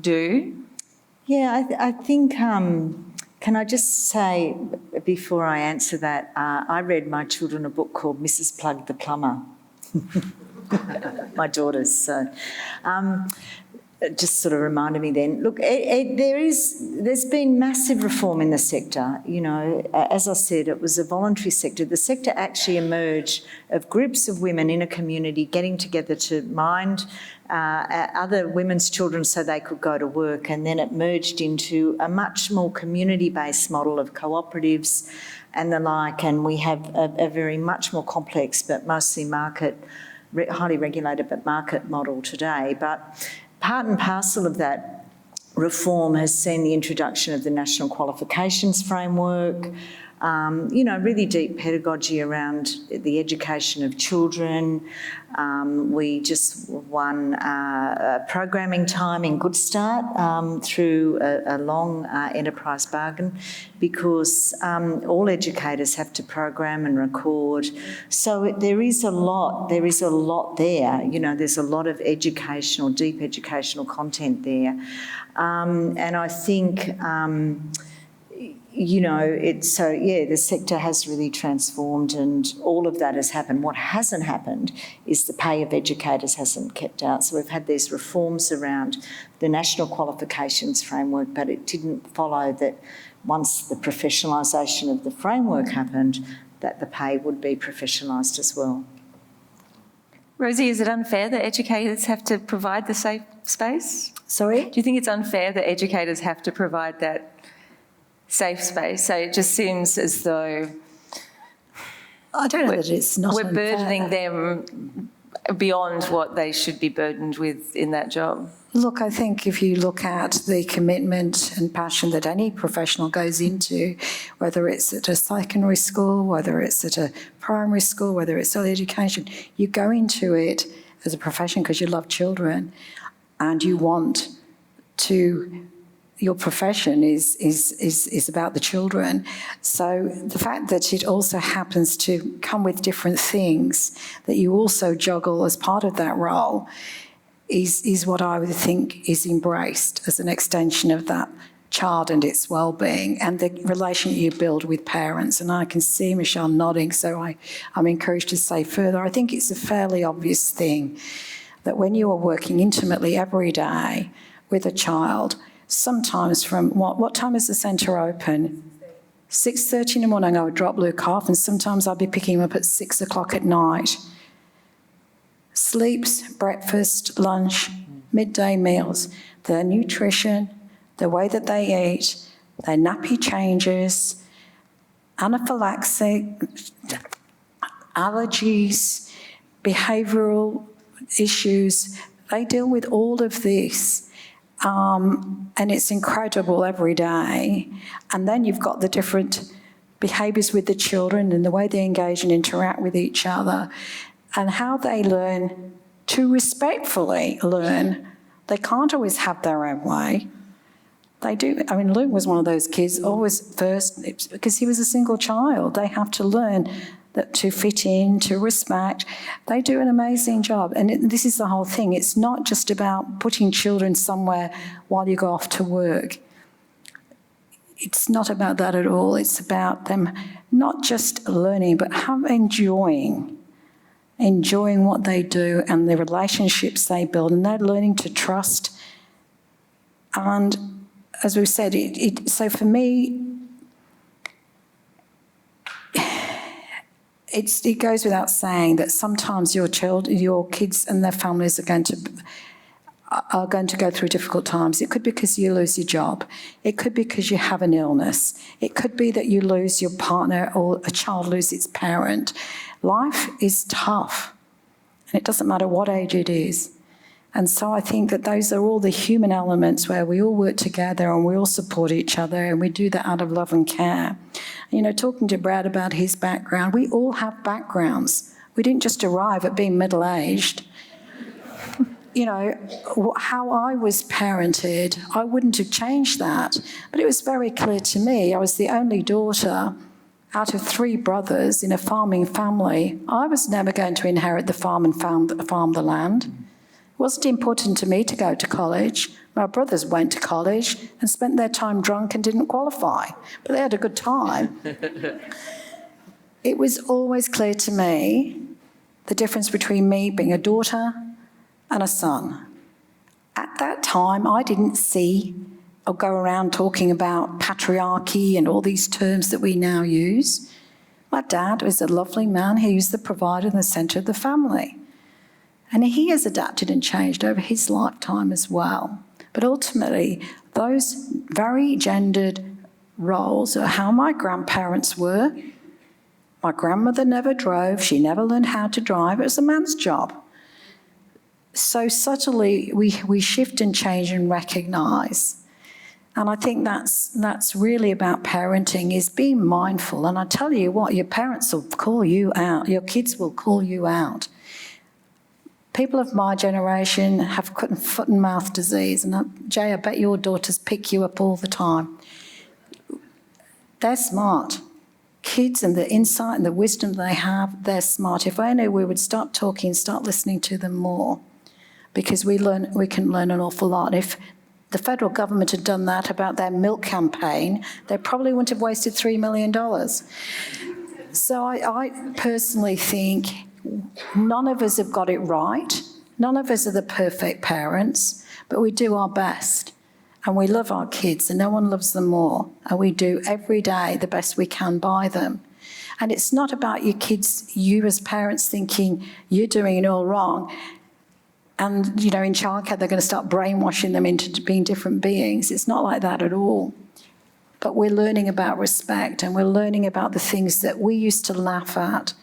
do? Yeah, I think, can I just say, before I answer that, I read my children a book called Mrs. Plug the Plumber. My daughters, so... it just sort of reminded me then. Look, there's been massive reform in the sector. As I said, it was a voluntary sector. The sector actually emerged of groups of women in a community getting together to mind other women's children so they could go to work, and then it merged into a much more community-based model of cooperatives and the like, and we have a very much more complex but mostly highly regulated but market model today. But part and parcel of that reform has seen the introduction of the National Qualifications Framework, really deep pedagogy around the education of children. We just won programming time in Good Start through a long enterprise bargain, because all educators have to program and record. So there is a lot there. There's a lot of deep educational content there. And I think... the sector has really transformed, and all of that has happened. What hasn't happened is the pay of educators hasn't kept out. So we've had these reforms around the National Qualifications Framework, but it didn't follow that once the professionalisation of the framework happened, that the pay would be professionalised as well. Rosie, is it unfair that educators have to provide the safe space? Sorry? Do you think it's unfair that educators have to provide that safe space? So it just seems as though I don't know that it's not we're unfair. burdening them beyond what they should be burdened with in that job. Look, I think if you look at the commitment and passion that any professional goes into, whether it's at a secondary school, whether it's at a primary school, whether it's early education, you go into it as a profession because you love children and you want to... Your profession is about the children. So the fact that it also happens to come with different things that you also juggle as part of that role is what I would think is embraced as an extension of that child and its well-being and the relation you build with parents. And I can see Michelle nodding, so I'm encouraged to say further. I think it's a fairly obvious thing that when you are working intimately every day with a child, sometimes from what time is the centre open? 6:30 in the morning I would drop Luke off, and sometimes I'd be picking him up at 6 o'clock at night. Sleeps, breakfast, lunch, midday meals, their nutrition, the way that they eat, their nappy changes, anaphylaxis, allergies, behavioural issues. They deal with all of this. And it's incredible every day. And then you've got the different behaviours with the children and the way they engage and interact with each other and how they learn to respectfully learn. They can't always have their own way. They do. I mean, Luke was one of those kids, always first, because he was a single child. They have to learn that to fit in, to respect. They do an amazing job. And this is the whole thing. It's not just about putting children somewhere while you go off to work. It's not about that at all. It's about them not just learning, but enjoying what they do and the relationships they build, and they're learning to trust. And as we've said, so for me, it goes without saying that sometimes your kids and their families are going to go through difficult times. It could be because you lose your job. It could be because you have an illness. It could be that you lose your partner or a child loses its parent. Life is tough, and it doesn't matter what age it is. And so I think that those are all the human elements where we all work together and we all support each other, and we do that out of love and care. You know, talking to Brad about his background, we all have backgrounds. We didn't just arrive at being middle-aged. You know, how I was parented, I wouldn't have changed that. But it was very clear to me. I was the only daughter out of 3 brothers in a farming family. I was never going to inherit the farm and farm the land. It wasn't important to me to go to college. My brothers went to college and spent their time drunk and didn't qualify, but they had a good time. It was always clear to me the difference between me being a daughter and a son. At that time, I didn't see or go around talking about patriarchy and all these terms that we now use. My dad was a lovely man. He was the provider and the centre of the family. And he has adapted and changed over his lifetime as well. But ultimately, those very gendered roles are how my grandparents were. My grandmother never drove. She never learned how to drive. It was a man's job. So subtly, we shift and change and recognise. And I think that's really about parenting, is being mindful. And I tell you what, your parents will call you out. Your kids will call you out. People of my generation have foot and mouth disease, and Jay, I bet your daughters pick you up all the time. They're smart. Kids and the insight and the wisdom they have, they're smart. If only we would stop talking, start listening to them more, because we can learn an awful lot. If the federal government had done that about their milk campaign, they probably wouldn't have wasted $3 million. So I personally think none of us have got it right. None of us are the perfect parents, but we do our best. And we love our kids, and no one loves them more. And we do every day the best we can by them. And it's not about your kids, you as parents thinking you're doing it all wrong. And, you know, in childcare, they're going to start brainwashing them into being different beings. It's not like that at all. But we're learning about respect, and we're learning about the things that we used to laugh at.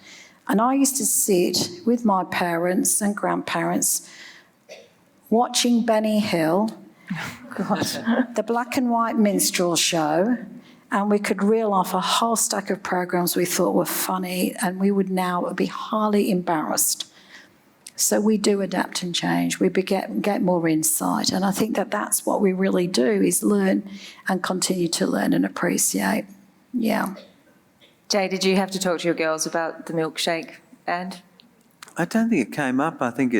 And I used to sit with my parents and grandparents watching Benny Hill, the black and white minstrel show, and we could reel off a whole stack of programs we thought were funny, and we would now be highly embarrassed. So we do adapt and change. We get more insight. And I think that that's what we really do, is learn and continue to learn and appreciate. Yeah. Jay, did you have to talk to your girls about the milkshake ad? I don't think it came up. I think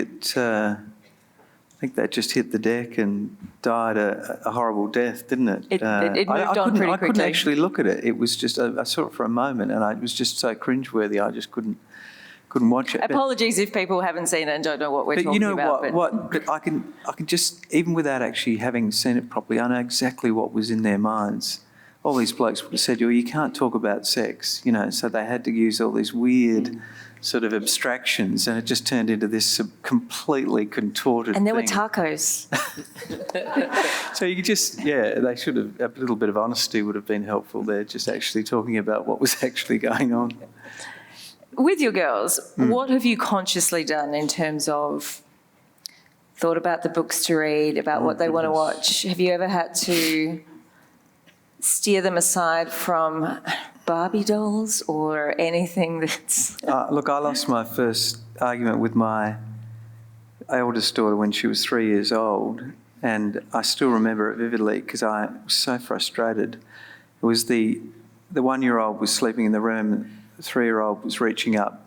that just hit the deck and died a horrible death, didn't it? It moved on pretty quickly. I couldn't actually look at it. It was just, I saw it for a moment, and it was just so cringeworthy. I just couldn't watch it. Apologies if people haven't seen it and don't know what we're talking about. But I can just, even without actually having seen it properly, I know exactly what was in their minds. All these blokes would have said, you can't talk about sex, you know, so they had to use all these weird sort of abstractions, and it just turned into this completely contorted And there thing. were tacos. So you just, they should have, a little bit of honesty would have been helpful there, just actually talking about what was actually going on. With your girls, what have you consciously done in terms of thought about the books to read, about what they want to watch? Have you ever had to steer them aside from Barbie dolls or anything that's... Look, I lost my first argument with my eldest daughter when she was 3 years old, and I still remember it vividly because I was so frustrated. It was the 1-year-old was sleeping in the room, and the 3-year-old was reaching up,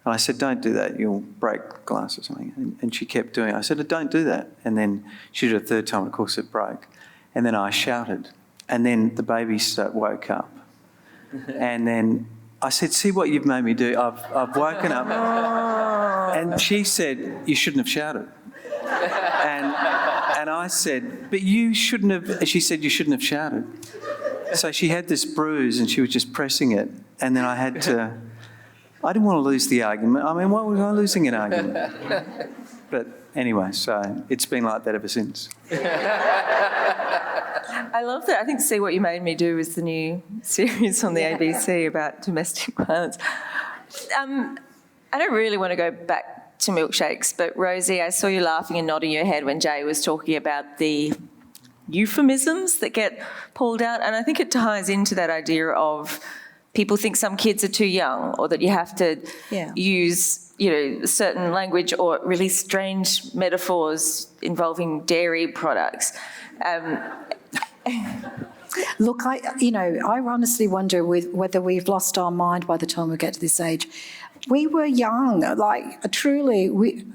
and I said, "Don't do that, you'll break glass or something." And she kept doing it. I said, "Don't do that." And then she did it a third time, and of course it broke. And then I shouted, and then the baby woke up. And then I said, "See what you've made me do? I've woken up." And she said, "You shouldn't have shouted." And I said, "But you shouldn't have," she said, "You shouldn't have shouted." So she had this bruise and she was just pressing it. And then I didn't want to lose the argument. I mean, why was I losing an argument? But anyway, so it's been like that ever since. I love that. I think See What You Made Me Do is the new series on the ABC about domestic violence. I don't really want to go back to milkshakes, but Rosie, I saw you laughing and nodding your head when Jay was talking about the euphemisms that get pulled out, and I think it ties into that idea of people think some kids are too young, or that you have to use, certain language or really strange metaphors involving dairy products. Look, I honestly wonder whether we've lost our mind by the time we get to this age. We were young, truly, we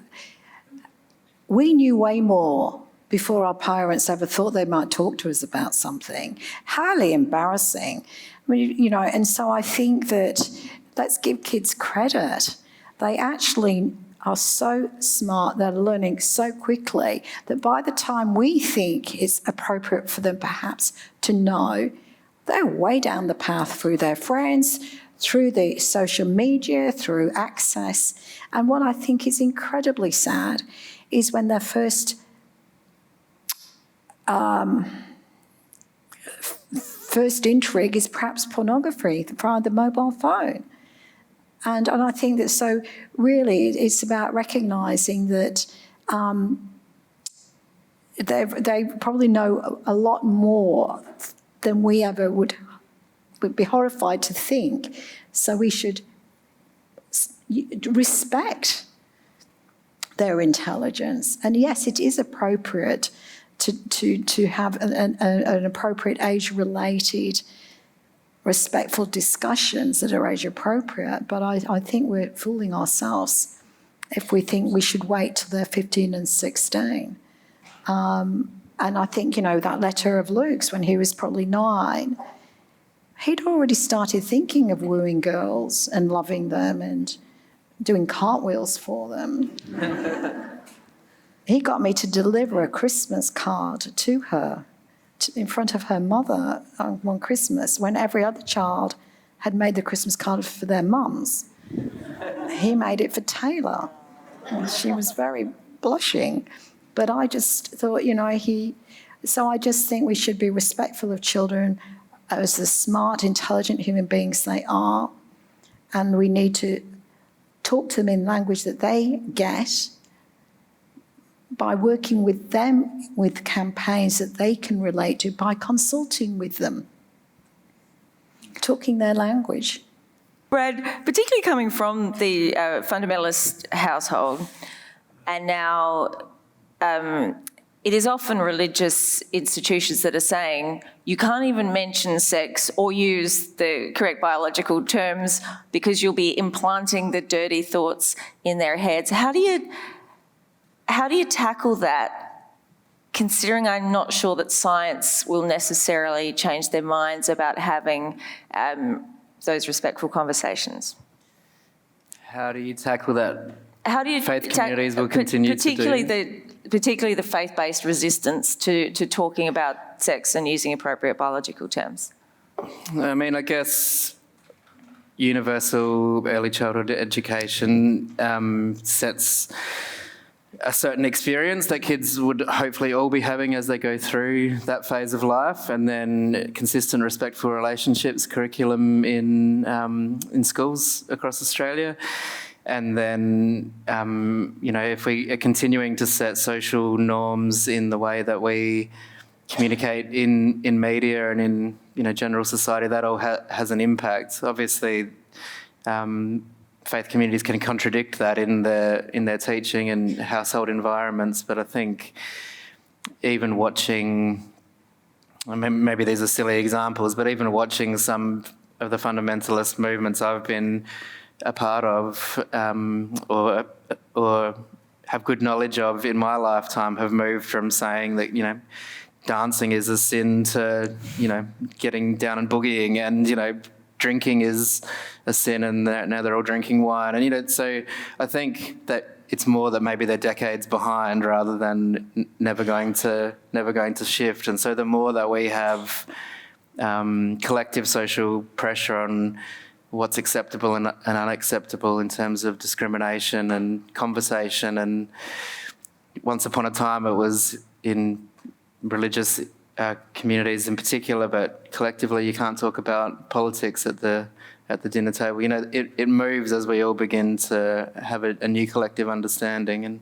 knew way more before our parents ever thought they might talk to us about something. Highly embarrassing. I mean, and so I think that let's give kids credit. They actually are so smart, they're learning so quickly that by the time we think it's appropriate for them perhaps to know, they're way down the path through their friends, through the social media, through access. And what I think is incredibly sad is when their first intrigue is perhaps pornography via the mobile phone. And I think that so really it's about recognising that they probably know a lot more than we ever would be horrified to think. So we should respect their intelligence. And yes, it is appropriate to have an appropriate age-related, respectful discussions that are age-appropriate, but I think we're fooling ourselves if we think we should wait till they're 15 and 16. And I think, that letter of Luke's when he was probably 9, he'd already started thinking of wooing girls and loving them and doing cartwheels for them. He got me to deliver a Christmas card to her in front of her mother on one Christmas when every other child had made the Christmas card for their mums. He made it for Taylor. And she was very blushing. But I just thought, so I just think we should be respectful of children as the smart, intelligent human beings they are. And we need to talk to them in language that they get by working with them with campaigns that they can relate to, by consulting with them, talking their language. Brad, particularly coming from the fundamentalist household, and now it is often religious institutions that are saying you can't even mention sex or use the correct biological terms because you'll be implanting the dirty thoughts in their heads. How do you tackle that, considering I'm not sure that science will necessarily change their minds about having those respectful conversations? How do you tackle that? How do you faith communities will continue to do? Particularly the faith-based resistance to talking about sex and using appropriate biological terms? I mean, I guess universal early childhood education sets a certain experience that kids would hopefully all be having as they go through that phase of life, and then consistent, respectful relationships curriculum in schools across Australia. And then, if we are continuing to set social norms in the way that we communicate in media and in general society, that all has an impact. Obviously, faith communities can contradict that in their teaching and household environments, but I think even watching, maybe these are silly examples, but even watching some of the fundamentalist movements I've been a part of or have good knowledge of in my lifetime have moved from saying that, dancing is a sin to, getting down and boogieing, and, drinking is a sin, and now they're all drinking wine. And, so I think that it's more that maybe they're decades behind rather than never going to shift. And so the more that we have collective social pressure on what's acceptable and unacceptable in terms of discrimination and conversation, and once upon a time it was in religious communities in particular, but collectively you can't talk about politics at the dinner table. It moves as we all begin to have a new collective understanding. And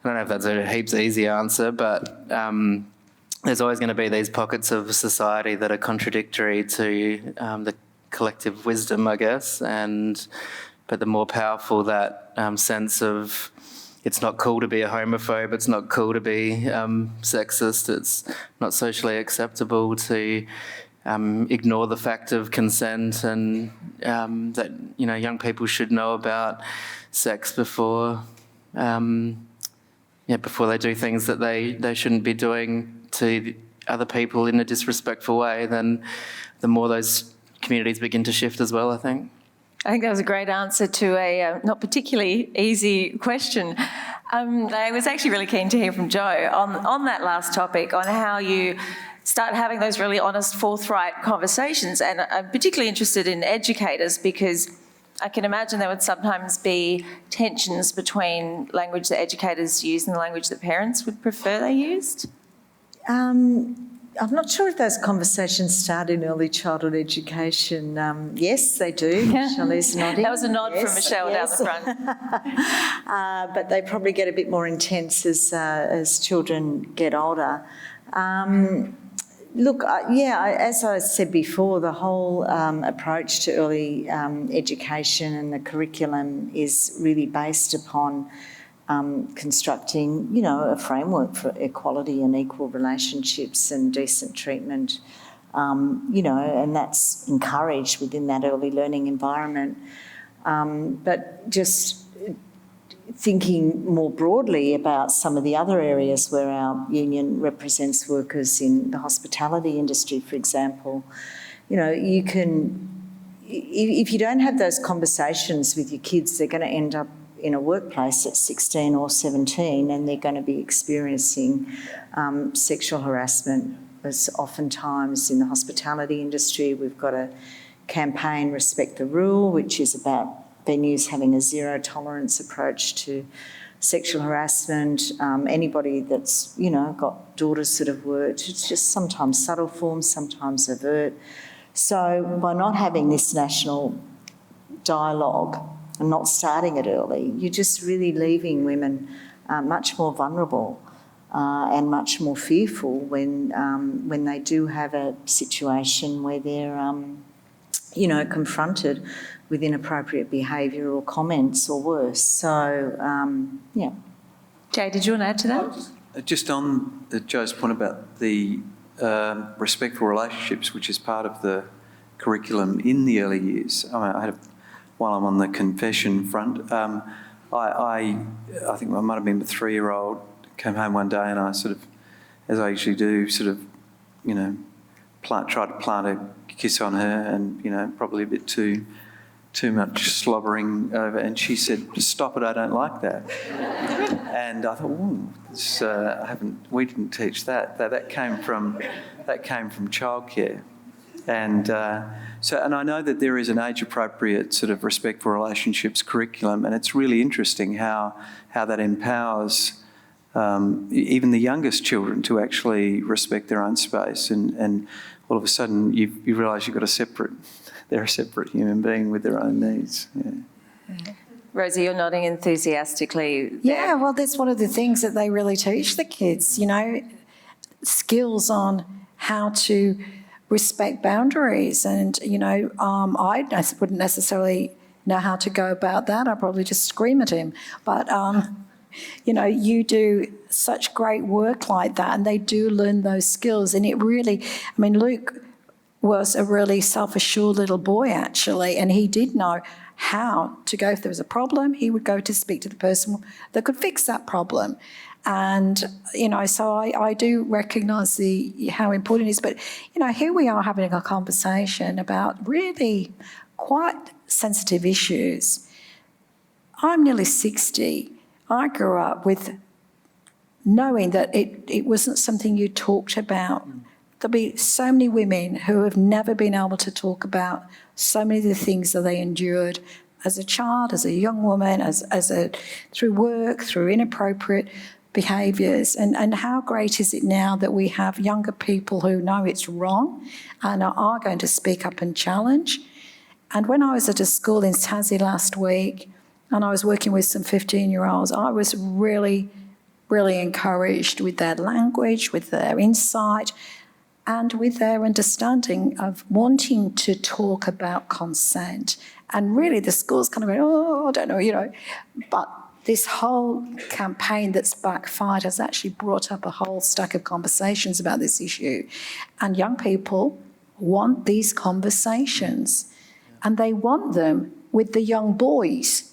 I don't know if that's a heaps easy answer, but there's always going to be these pockets of society that are contradictory to the collective wisdom, I guess. But the more powerful that sense of it's not cool to be a homophobe, it's not cool to be sexist, it's not socially acceptable to ignore the fact of consent, and that young people should know about sex before they do things that they shouldn't be doing to other people in a disrespectful way, then the more those communities begin to shift as well, I think. I think that was a great answer to a not particularly easy question. I was actually really keen to hear from Jo on that last topic, on how you start having those really honest, forthright conversations. And I'm particularly interested in educators, because I can imagine there would sometimes be tensions between language that educators use and the language that parents would prefer they used. I'm not sure if those conversations start in early childhood education. Yes, they do. Michelle is nodding. That was a nod from Michelle down the front. But they probably get a bit more intense as children get older. Look, as I said before, the whole approach to early education and the curriculum is really based upon constructing, a framework for equality and equal relationships and decent treatment, and that's encouraged within that early learning environment. But just thinking more broadly about some of the other areas where our union represents workers in the hospitality industry, for example, you can, if you don't have those conversations with your kids, they're going to end up in a workplace at 16 or 17, and they're going to be experiencing sexual harassment. As oftentimes in the hospitality industry, we've got a campaign, Respect the Rule, which is about venues having a zero tolerance approach to sexual harassment. Anybody that's, got daughters that have worked, it's just sometimes subtle forms, sometimes overt. So by not having this national dialogue and not starting it early, you're just really leaving women much more vulnerable and much more fearful when they do have a situation where they're, confronted with inappropriate behaviour or comments or worse. So, Jay, did you want to add to that? Just on Jo's point about the respectful relationships, which is part of the curriculum in the early years. While I'm on the confession front, I think I might have been a 3-year-old, came home one day and I sort of, as I usually do, tried to plant a kiss on her, and, probably a bit too much slobbering over, and she said, "Stop it, I don't like that." And I thought, we didn't teach that. That came from childcare. And and I know that there is an age-appropriate sort of respectful relationships curriculum, and it's really interesting how that empowers even the youngest children to actually respect their own space, and all of a sudden you realise they're a separate human being with their own needs. Yeah. Rosie, you're nodding enthusiastically there. Yeah, well, that's one of the things that they really teach the kids, skills on how to respect boundaries. And, I wouldn't necessarily know how to go about that. I'd probably just scream at him. But You know, you do such great work like that, and they do learn those skills. And it really, I mean, Luke was a really self-assured little boy, actually, and he did know how to go. If there was a problem, he would go to speak to the person that could fix that problem. And, you know, so I do recognise how important it is. But, you know, here we are having a conversation about really quite sensitive issues. I'm nearly 60. I grew up with knowing that it wasn't something you talked about. There'll be so many women who have never been able to talk about so many of the things that they endured as a child, as a young woman, through work, through inappropriate behaviours. And how great is it now that we have younger people who know it's wrong and are going to speak up and challenge. And when I was at a school in Tassie last week and I was working with some 15-year-olds, I was really, really encouraged with their language, with their insight, and with their understanding of wanting to talk about consent. And really the school's kind of going, oh, I don't know, you know. But this whole campaign that's backfired has actually brought up a whole stack of conversations about this issue. And young people want these conversations. And they want them with the young boys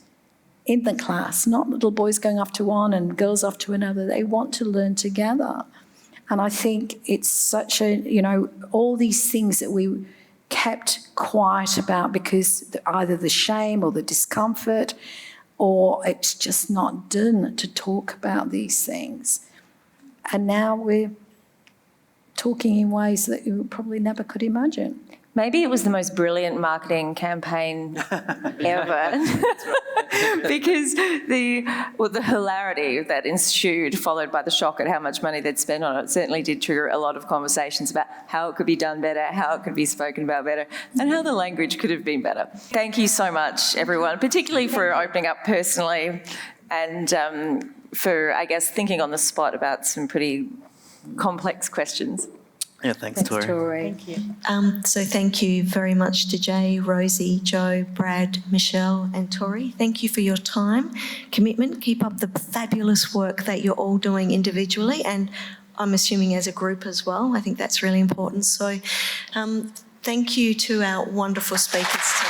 in the class, not little boys going off to one and girls off to another. They want to learn together. And I think it's such a, you know, all these things that we kept quiet about because either the shame or the discomfort, or it's just not done to talk about these things. And now we're talking in ways that you probably never could imagine. Maybe it was the most brilliant marketing campaign ever. Because the hilarity that ensued, followed by the shock at how much money they'd spent on it, certainly did trigger a lot of conversations about how it could be done better, how it could be spoken about better, and how the language could have been better. Thank you so much, everyone, particularly for opening up personally and for, I guess, thinking on the spot about some pretty complex questions. Yeah, thanks, Tori. Thank you. So thank you very much to Jay, Rosie, Joe, Brad, Michelle and Tori. Thank you for your time, commitment. Keep up the fabulous work that you're all doing individually and I'm assuming as a group as well. I think that's really important. So thank you to our wonderful speakers